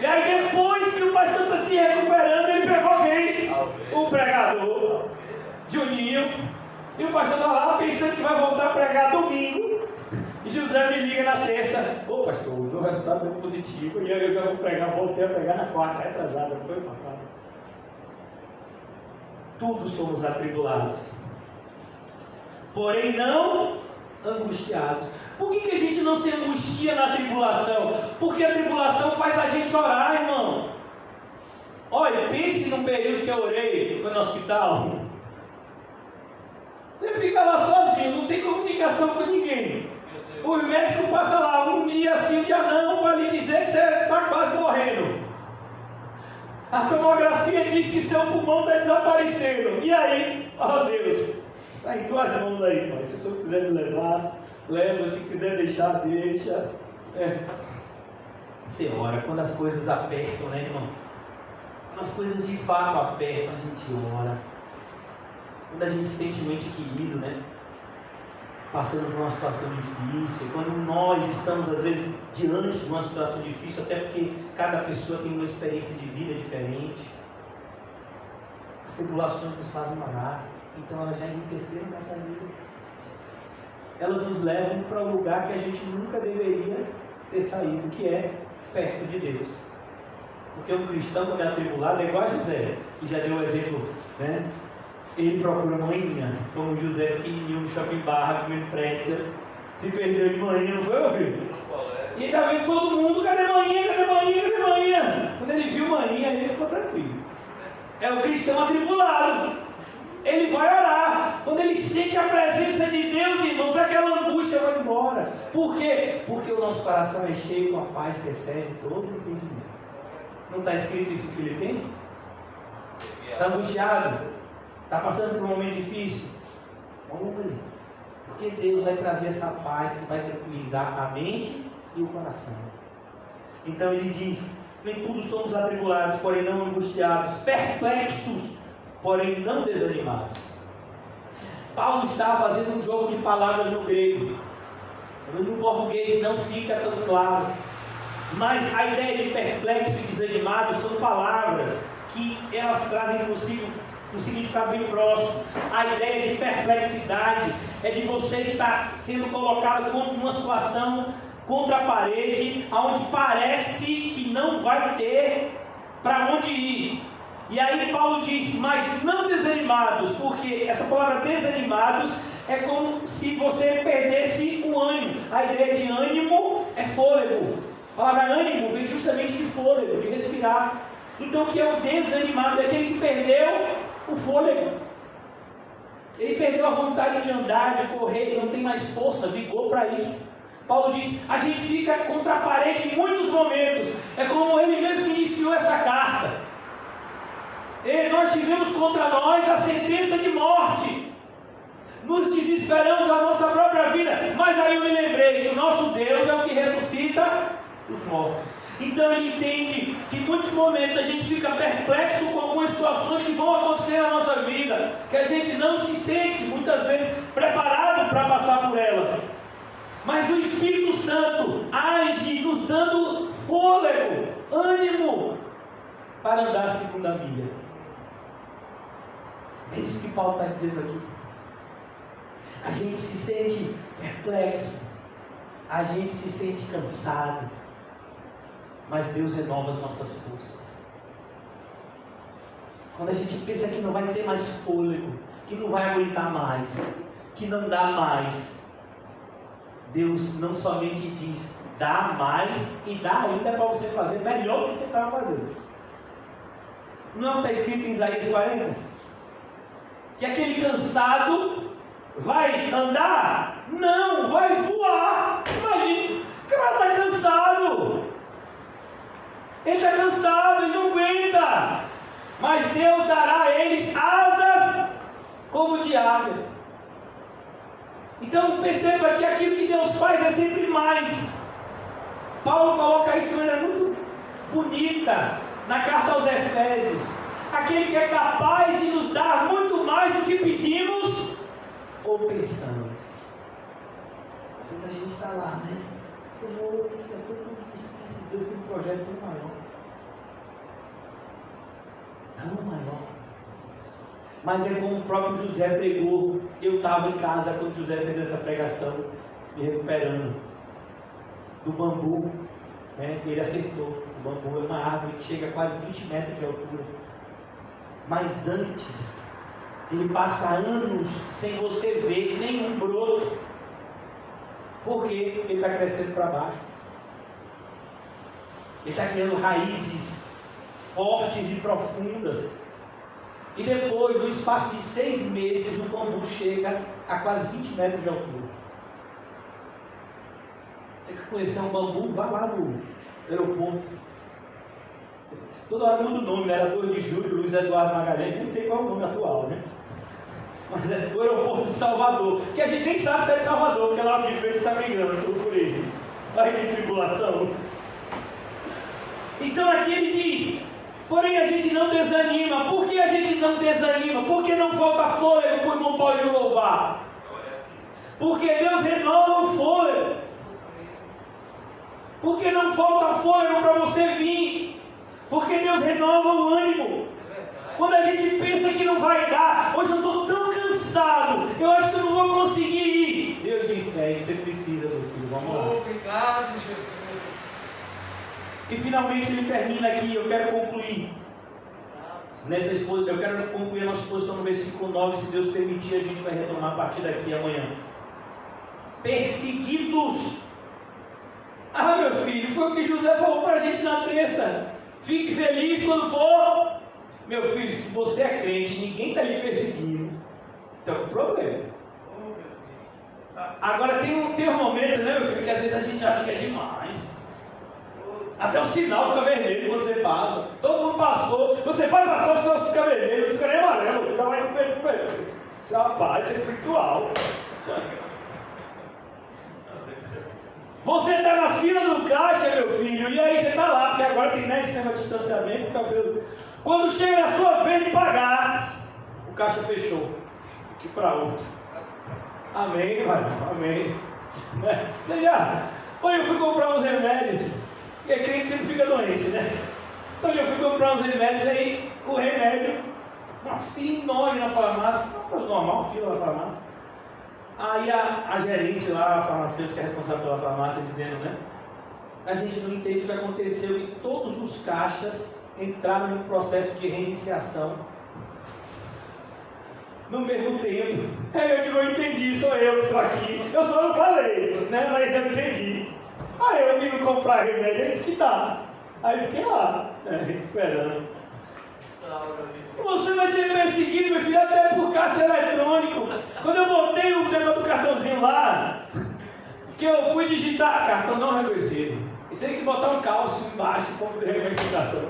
Speaker 1: E aí depois que o pastor está se recuperando, ele pegou quem? O pregador. Juninho. E o pastor está lá pensando que vai voltar a pregar domingo. E José me liga na terça: ô pastor, o meu resultado é positivo. E eu já vou pregar, voltei a pregar na quarta, retrasada, não foi passado. Tudo somos atribulados, porém não angustiados. Por que a gente não se angustia na tribulação? Porque a tribulação faz a gente orar, irmão. Olha, pense num período que eu orei, foi no hospital. Ele fica lá sozinho, não tem comunicação com ninguém. O médico passa lá um dia sim, um dia não, para lhe dizer que você está quase morrendo. A tomografia diz que seu pulmão está desaparecendo. E aí? Oh Deus, está em tuas mãos aí, pai. Se o senhor quiser me levar, leva. Se quiser deixar, deixa. Você ora. Quando as coisas apertam, né, irmão? Quando as coisas de fato apertam, a gente ora. Quando a gente sente mente querido, né? Passando por uma situação difícil, quando nós estamos às vezes diante de uma situação difícil, até porque cada pessoa tem uma experiência de vida diferente, as tribulações nos fazem orar, então elas já enriqueceram nossa vida, elas nos levam para um lugar que a gente nunca deveria ter saído, que é perto de Deus. Porque um cristão, quando é atribulado, é igual a José, que já deu o exemplo, né? Ele procura manhã, como José pequenininho no shopping barra, comendo pretzel, se perdeu de manhã, não foi, meu filho? E ele estava vendo todo mundo, cadê manhã, cadê manhã, cadê manhã? Quando ele viu manhã, ele ficou tranquilo. É o cristão atribulado. Ele vai orar. Quando ele sente a presença de Deus, irmãos, aquela angústia vai embora. Por quê? Porque o nosso coração é cheio com a paz que excede todo o entendimento. Não está escrito isso em Filipenses? Está angustiado? Está passando por um momento difícil? Ore. Porque Deus vai trazer essa paz que vai tranquilizar a mente e o coração. Então ele diz: nem tudo somos atribulados, porém não angustiados, perplexos, porém não desanimados. Paulo estava fazendo um jogo de palavras no grego. No português não fica tão claro. Mas a ideia de perplexo e desanimado são palavras que elas trazem consigo um significado bem próximo. A ideia de perplexidade é de você estar sendo colocado contra uma situação, contra a parede, onde parece que não vai ter para onde ir. E aí Paulo diz: mas não desanimados, porque essa palavra desanimados é como se você perdesse o ânimo. A ideia de ânimo é fôlego. A palavra ânimo vem justamente de fôlego, de respirar. Então o que é o desanimado? É aquele que perdeu o fôlego. Ele perdeu a vontade de andar, de correr, ele não tem mais força, vigor para isso. Paulo diz: a gente fica contra a parede em muitos momentos. É como ele mesmo iniciou essa carta. Nós tivemos contra nós a sentença de morte. Nos desesperamos da nossa própria vida. Mas aí eu me lembrei que o nosso Deus é o que ressuscita os mortos. Então ele entende que em muitos momentos a gente fica perplexo com algumas situações que vão acontecer na nossa vida, que a gente não se sente muitas vezes preparado para passar por elas. Mas o Espírito Santo age nos dando fôlego, ânimo para andar a segunda milha. É isso que Paulo está dizendo aqui. A gente se sente perplexo, a gente se sente cansado, mas Deus renova as nossas forças. Quando a gente pensa que não vai ter mais fôlego, que não vai aguentar mais, que não dá mais, Deus não somente diz: dá mais, e dá ainda para você fazer melhor do que você estava fazendo. Não está escrito em Isaías 40? Que aquele cansado vai andar? Não, vai voar. Imagina, o cara está cansado. Ele está cansado, ele não aguenta. Mas Deus dará a eles asas como de águia. Então perceba que aquilo que Deus faz é sempre mais. Paulo coloca isso de maneira muito bonita na carta aos Efésios. Aquele que é capaz de nos dar muito mais do que pedimos ou pensamos. Às vezes a gente está lá, né? Senhor, esse Deus tem um projeto tão maior. Tão maior. Mas é como o próprio José pregou. Eu estava em casa quando José fez essa pregação, me recuperando do bambu, né? Ele acertou. O bambu é uma árvore que chega a quase 20 metros de altura. Mas antes, ele passa anos sem você ver nenhum broto. Porque ele está crescendo para baixo. Ele está criando raízes fortes e profundas. E depois, no espaço de 6 meses, o bambu chega a quase 20 metros de altura. Você quer conhecer um bambu? Vá lá no aeroporto. Toda hora muda o nome, né? Era Torre de Júlio, Luiz Eduardo Magalhães, nem sei qual é o nome atual, né? Mas é o aeroporto de Salvador, que a gente nem sabe se é de Salvador, porque lá de frente está brigando, eu procurei. Olha que tribulação. Então aqui ele diz: porém a gente não desanima. Por que a gente não desanima? Porque não falta fôlego para o irmão Paulo louvar. Porque Deus renova o fôlego. Porque não falta fôlego para você vir. Porque Deus renova o ânimo. Quando a gente pensa que não vai dar, hoje eu estou tão cansado, eu acho que eu não vou conseguir ir. Deus diz: é isso que você precisa, meu filho, vamos lá.
Speaker 3: Obrigado, Jesus.
Speaker 1: E finalmente ele termina aqui. Eu quero concluir eu quero concluir a nossa exposição no versículo 9. Se Deus permitir, a gente vai retomar a partir daqui amanhã. Perseguidos. Ah, meu filho, foi o que José falou para a gente na terça. Fique feliz quando for. Meu filho, se você é crente e ninguém está lhe perseguindo, tem um problema. Agora tem um momento, né, meu filho, que às vezes a gente acha que é demais. Até o sinal fica vermelho quando você passa. Todo mundo passou. Você vai passar, o sinal fica vermelho, não fica nem amarelo. Já vai no peito. Isso é uma paz espiritual. Você está na fila do caixa, meu filho, e aí você está lá, porque agora tem esse sistema de distanciamento. Quando chega a sua vez de pagar, o caixa fechou. Aqui para outro. Amém, pai. Amém. Você já... Hoje eu fui comprar uns remédios. E a crente sempre fica doente, né? Então eu fui comprar uns remédios, aí o remédio, uma fila enorme na farmácia, uma coisa normal, fila na farmácia. Aí a gerente lá, a farmacêutica responsável pela farmácia, dizendo, né? A gente não entende o que aconteceu e todos os caixas entraram em um processo de reiniciação no mesmo tempo. Aí eu digo, eu entendi, sou eu que estou aqui. Eu só não falei, né? Mas eu entendi. Aí eu vim comprar remédio, é isso que dá. Aí eu fiquei lá, esperando. Você vai ser perseguido, meu filho, até por caixa eletrônico. Quando eu botei o negócio do cartãozinho lá, que eu fui digitar, cartão não reconhecido. E você tem que botar um calço embaixo para poder reconhecer o cartão.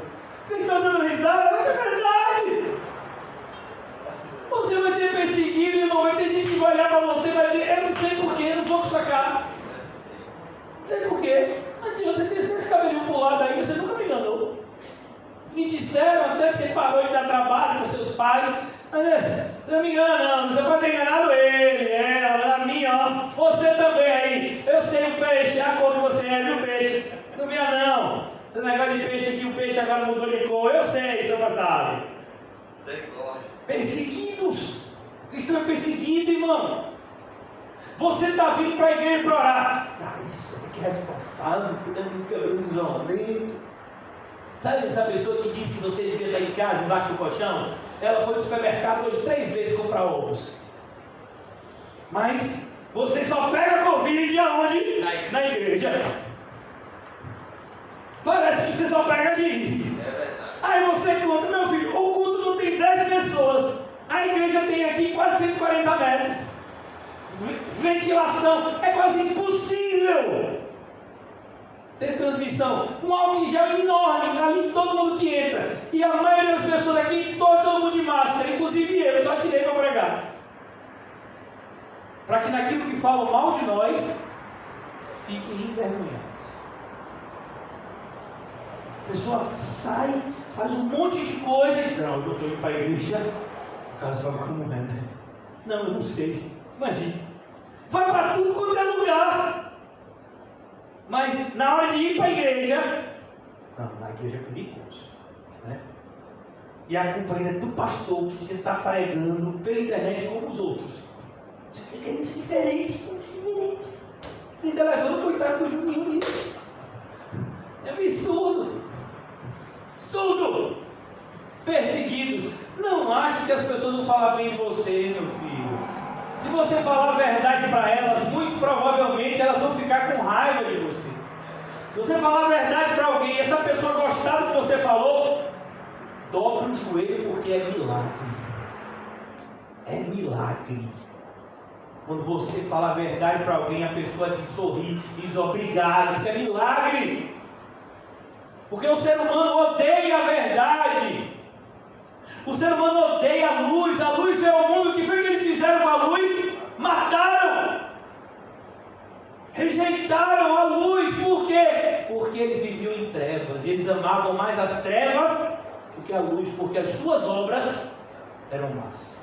Speaker 1: Vocês estão dando risada, mas é verdade. Você vai ser perseguido, irmão. Vai ter gente que vai olhar para você e vai dizer, eu não sei porquê, não vou com sua cara. Não sei porquê. Adianta, você tem esse cabelinho pulado aí, você nunca me enganou. Me disseram até que você parou de dar trabalho para seus pais. Mas, você não me engana, não. Você pode ter enganado ele, a mim, ó. Você também aí. Eu sei o peixe, a cor que você é, viu, peixe? Não me engana, não. Esse negócio de peixe aqui, o peixe agora mudou de cor. Eu sei, seu passado. Perseguidos. Cristão é perseguido, irmão. Você está vindo para a igreja para orar. Isso é que é responsável, cuidando do cabelo do isolamento. Sabe essa pessoa que disse que você devia estar em casa, embaixo do colchão? Ela foi no supermercado hoje 3 vezes comprar ovos. Mas você só pega Covid aonde? Na igreja. Parece que você só pega aqui. Aí você conta, meu filho, o culto não tem 10 pessoas. A igreja tem aqui quase 140 metros. Ventilação é quase impossível ter transmissão. Um álcool em gel enorme, ali todo mundo que entra. E a maioria das pessoas aqui, todo mundo de máscara, inclusive eu só tirei para pregar. Para que naquilo que falam mal de nós, fiquem envergonhados. A pessoa sai, faz um monte de coisas. Não, eu estou indo para a igreja. O cara sabe como é, né? Não, eu não sei. Imagina. Vai para tudo quanto é lugar. Mas na hora de ir para a igreja, não, na igreja é perigoso, né? E a culpa ainda é do pastor que está faregando pela internet como os outros. Você fica isso diferente. Ainda levando o coitado do Juninho nisso. É absurdo. Absurdo. Perseguidos. Não ache que as pessoas vão falar bem de você, meu filho. Se você falar a verdade para elas, muito provavelmente elas vão ficar com raiva de você. Se você falar a verdade para alguém e essa pessoa gostar do que você falou, dobra o joelho, porque é milagre. É milagre. Quando você fala a verdade para alguém, a pessoa te sorri e diz obrigado. Isso é milagre. Porque o ser humano odeia a verdade. O ser humano odeia a luz. A luz veio ao mundo. O que foi que eles fizeram com a luz? Mataram. Rejeitaram a luz. Por quê? Porque eles viviam em trevas. E eles amavam mais as trevas do que a luz. Porque as suas obras eram más.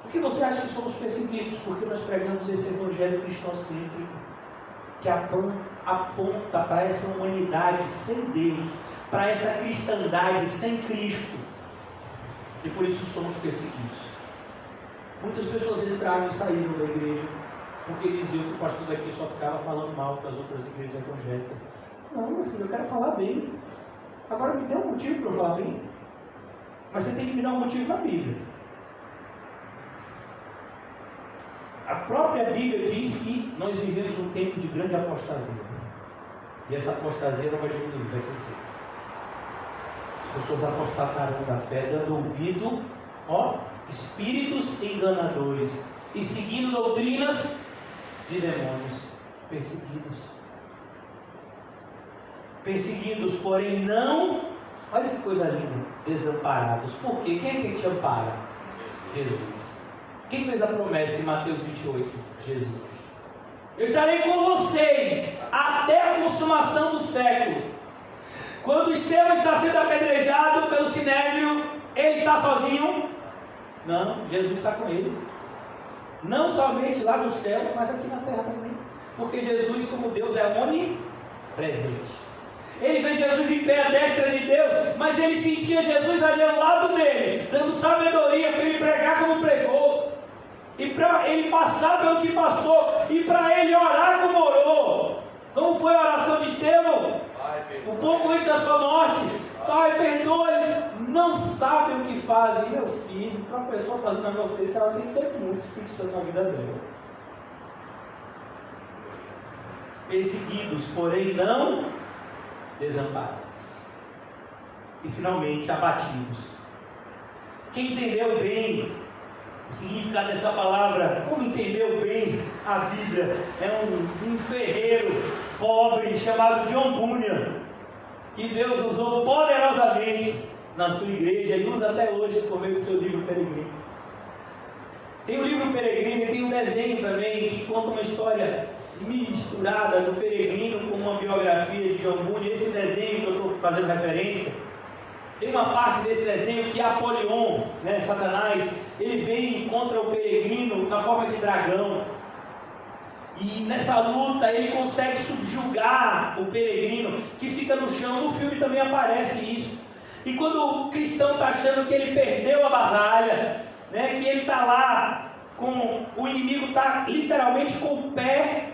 Speaker 1: Por que você acha que somos perseguidos? Porque nós pregamos esse evangelho cristocêntrico que aponta para essa humanidade sem Deus, para essa cristandade sem Cristo. E por isso somos perseguidos. Muitas pessoas entraram e saíram da igreja porque diziam que o pastor daqui só ficava falando mal das outras igrejas evangélicas. Não, meu filho, eu quero falar bem. Agora me dê um motivo para eu falar bem. Mas você tem que me dar um motivo na Bíblia. A própria Bíblia diz que nós vivemos um tempo de grande apostasia. E essa apostasia não vai diminuir, vai crescer. As pessoas apostataram da fé, dando ouvido, espíritos enganadores e seguindo doutrinas de demônios. Perseguidos, porém não, olha que coisa linda, desamparados. Por quê? Quem é que te ampara? Jesus. Quem fez a promessa em Mateus 28? Jesus. Eu estarei com vocês até a consumação do século. Quando Estevão está sendo apedrejado pelo Sinédrio, ele está sozinho? Não, Jesus está com ele. Não somente lá no céu, mas aqui na terra também. Porque Jesus, como Deus, é onipresente. Ele vê Jesus em pé à destra de Deus, mas ele sentia Jesus ali ao lado dele, dando sabedoria para ele pregar como pregou, e para ele passar pelo que passou, e para ele orar como orou. Como foi a oração de Estevão? Um pouco antes da sua morte: Pai, perdoa-lhes, não sabem o que fazem. Meu filho, para uma pessoa fazer um negócio desse, ela tem que ter muito Espírito Santo na vida dela. Perseguidos, porém não desamparados. E finalmente abatidos. Quem entendeu bem o significado dessa palavra, como entendeu bem a Bíblia, é um ferreiro pobre chamado John Bunyan, que Deus usou poderosamente na sua igreja e usa até hoje por meio do seu livro Peregrino. Tem o livro Peregrino e tem um desenho também que conta uma história misturada do Peregrino com uma biografia de John Bunyan. Esse desenho que eu estou fazendo referência, tem uma parte desse desenho que Apolion, Satanás, ele vem contra o Peregrino na forma de dragão, e nessa luta ele consegue subjugar o Peregrino, que fica no chão. No filme também aparece isso. E quando o cristão está achando que ele perdeu a batalha, que ele está lá, o inimigo está literalmente com o pé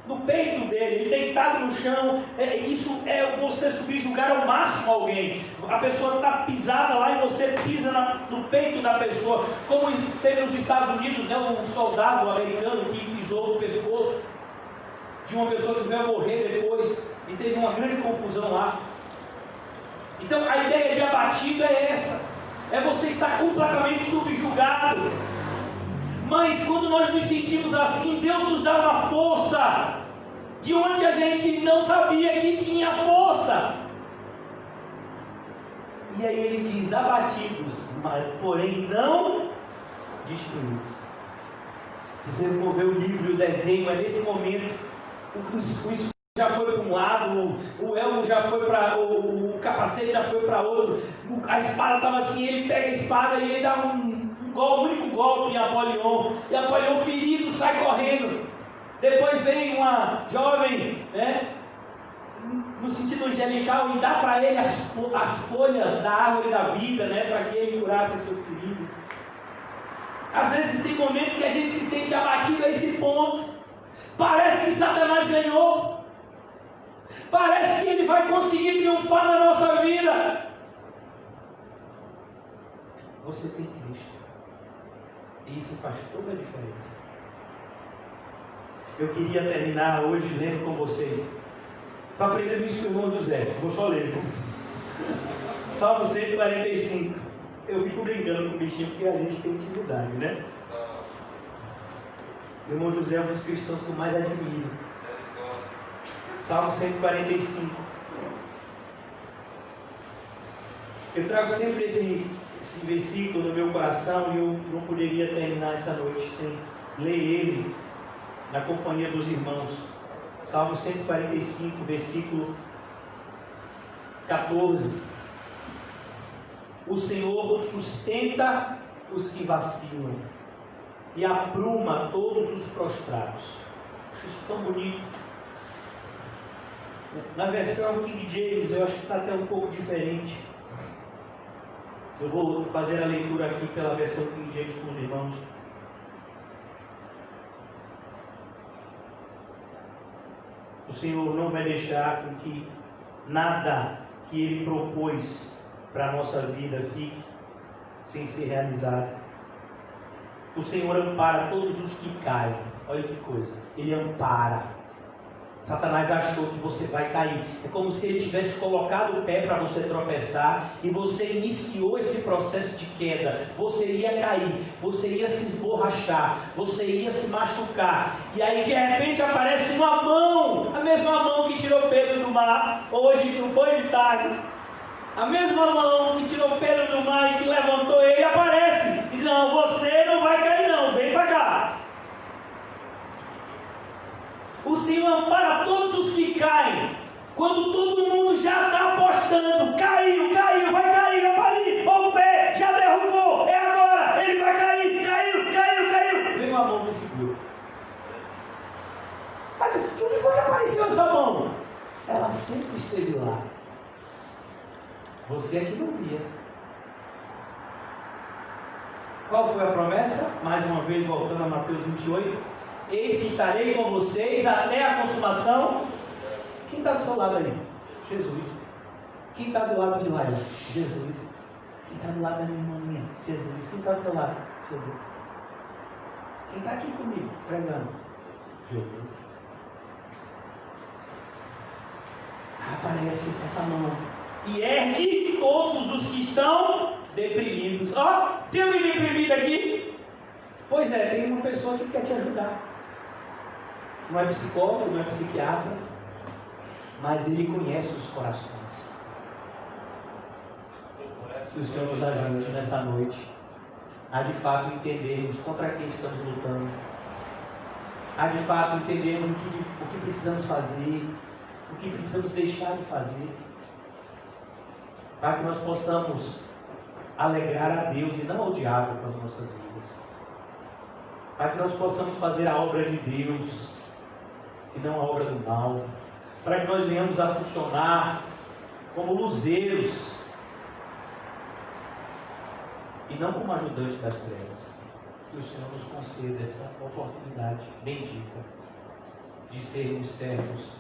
Speaker 1: no peito dele, ele deitado no chão. Isso é você subjugar ao máximo alguém. A pessoa está pisada lá e você pisa no peito da pessoa, como teve nos Estados Unidos, um soldado americano que pisou no pescoço de uma pessoa que veio a morrer depois, e teve uma grande confusão lá. Então a ideia de abatido é essa, é você estar completamente subjugado. Mas quando nós nos sentimos assim, Deus nos dá uma força de onde a gente não sabia que tinha força. E aí ele diz: abatidos, porém não destruídos. Se você for ver o livro e o desenho, é nesse momento o escudo já foi para um lado, o elmo já foi para o capacete já foi para outro, a espada estava assim, ele pega a espada e ele dá um único golpe em Apolion, e Apolion ferido sai correndo. Depois vem uma jovem, no sentido angelical, e dá para ele as folhas da árvore da vida, para que ele curasse as suas feridas. Às vezes tem momentos que a gente se sente abatido a esse ponto. Parece que Satanás ganhou. Parece que ele vai conseguir triunfar na nossa vida. Você tem Cristo. E isso faz toda a diferença. Eu queria terminar hoje lendo com vocês. Estou aprendendo isso com o irmão José. Vou só ler. Salmo 145. Eu fico brincando com o bichinho porque a gente tem intimidade, né? O irmão José é um dos cristãos que eu mais admiro. Salmo 145. Eu trago sempre esse versículo no meu coração e eu não poderia terminar essa noite sem ler ele na companhia dos irmãos. Salmo 145, versículo 14. O Senhor sustenta os que vacilam e apruma todos os prostrados. Acho isso tão bonito. Na versão King James, eu acho que está até um pouco diferente. Eu vou fazer a leitura aqui pela versão King James com os irmãos. O Senhor não vai deixar com que nada que Ele propôs para a nossa vida fique sem ser realizado. O Senhor ampara todos os que caem. Olha que coisa. Ele ampara. Satanás achou que você vai cair. É como se ele tivesse colocado o pé para você tropeçar e você iniciou esse processo de queda. Você ia cair, você ia se esborrachar, você ia se machucar. E aí de repente aparece uma mão, a mesma mão que tirou Pedro do mar, hoje não foi de tarde. A mesma mão que tirou Pedro do mar e que levantou ele aparece. Diz: não, você não vai cair não, vem para cá. O Senhor ampara todos os que caem. Quando todo mundo já está apostando, caiu, vai cair, ó, o pé, já derrubou, é agora, ele vai cair, caiu. Vem uma mão me segura. Mas de onde foi que apareceu essa mão? Ela sempre esteve lá. Você é que não via. Qual foi a promessa? Mais uma vez, voltando a Mateus 28. Eis que estarei com vocês até a consumação. Quem está do seu lado aí? Jesus. Quem está do lado de lá? Jesus. Quem está do lado da minha irmãzinha? Jesus. Quem está do seu lado? Jesus. Quem está aqui comigo, pregando? Jesus. Aparece essa mão e ergue todos os que estão deprimidos. Ó, tem alguém deprimido aqui? Pois é, tem uma pessoa que quer te ajudar. Não é psicólogo, não é psiquiatra, mas ele conhece os corações. Que o Senhor nos ajude nessa noite a de fato entendermos contra quem estamos lutando, a de fato entendermos o que precisamos fazer, o que precisamos deixar de fazer, para que nós possamos alegrar a Deus e não ao diabo com as nossas vidas, para que nós possamos fazer a obra de Deus e não a obra do mal, para que nós venhamos a funcionar como luzeiros e não como ajudantes das trevas. Que o Senhor nos conceda essa oportunidade bendita de sermos servos,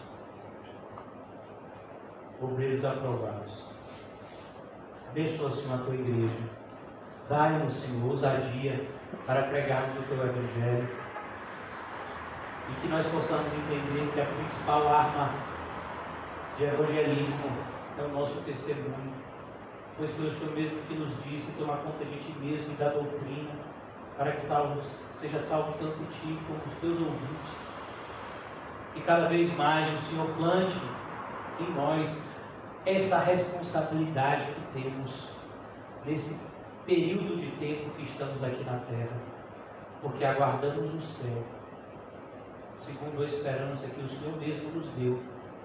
Speaker 1: obreiros aprovados. Abençoa, Senhor, a tua igreja. Dai-nos, Senhor, ousadia para pregarmos o teu evangelho e que nós possamos entender que a principal arma de evangelismo é o nosso testemunho, pois foi o Senhor mesmo que nos disse tomar conta de ti mesmo e da doutrina, para que seja salvo tanto ti como os teus ouvintes. E cada vez mais o Senhor plante em nós essa responsabilidade que temos nesse período de tempo que estamos aqui na terra, porque aguardamos o céu, segundo a esperança que o Senhor mesmo nos deu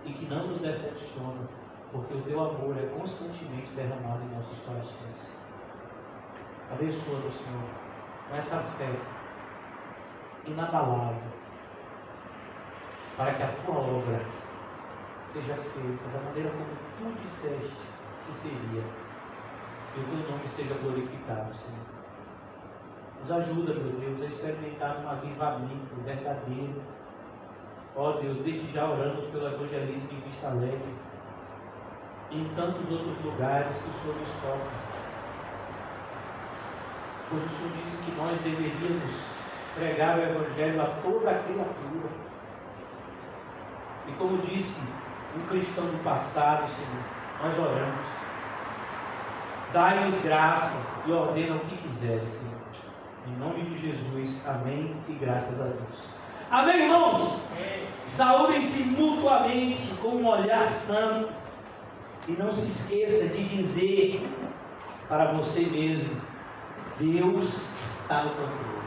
Speaker 1: e que não nos decepciona, porque o teu amor é constantemente derramado em nossos corações. Abençoa-nos, Senhor, com essa fé inabalável, para que a tua obra seja feita da maneira como tu disseste que seria, que o teu nome seja glorificado, Senhor. Nos ajuda, meu Deus, a experimentar um avivamento verdadeiro. Ó Deus, desde já oramos pelo evangelismo em Vista Alegre e em tantos outros lugares que o Senhor nos toca. Pois o Senhor disse que nós deveríamos pregar o evangelho a toda a criatura. E como disse um cristão do passado, Senhor, nós oramos. Dai-nos graça e ordena o que quiseres, Senhor. Em nome de Jesus, amém e graças a Deus. Amém, irmãos? Saúdem-se mutuamente com um olhar santo e não se esqueça de dizer para você mesmo: Deus está no controle.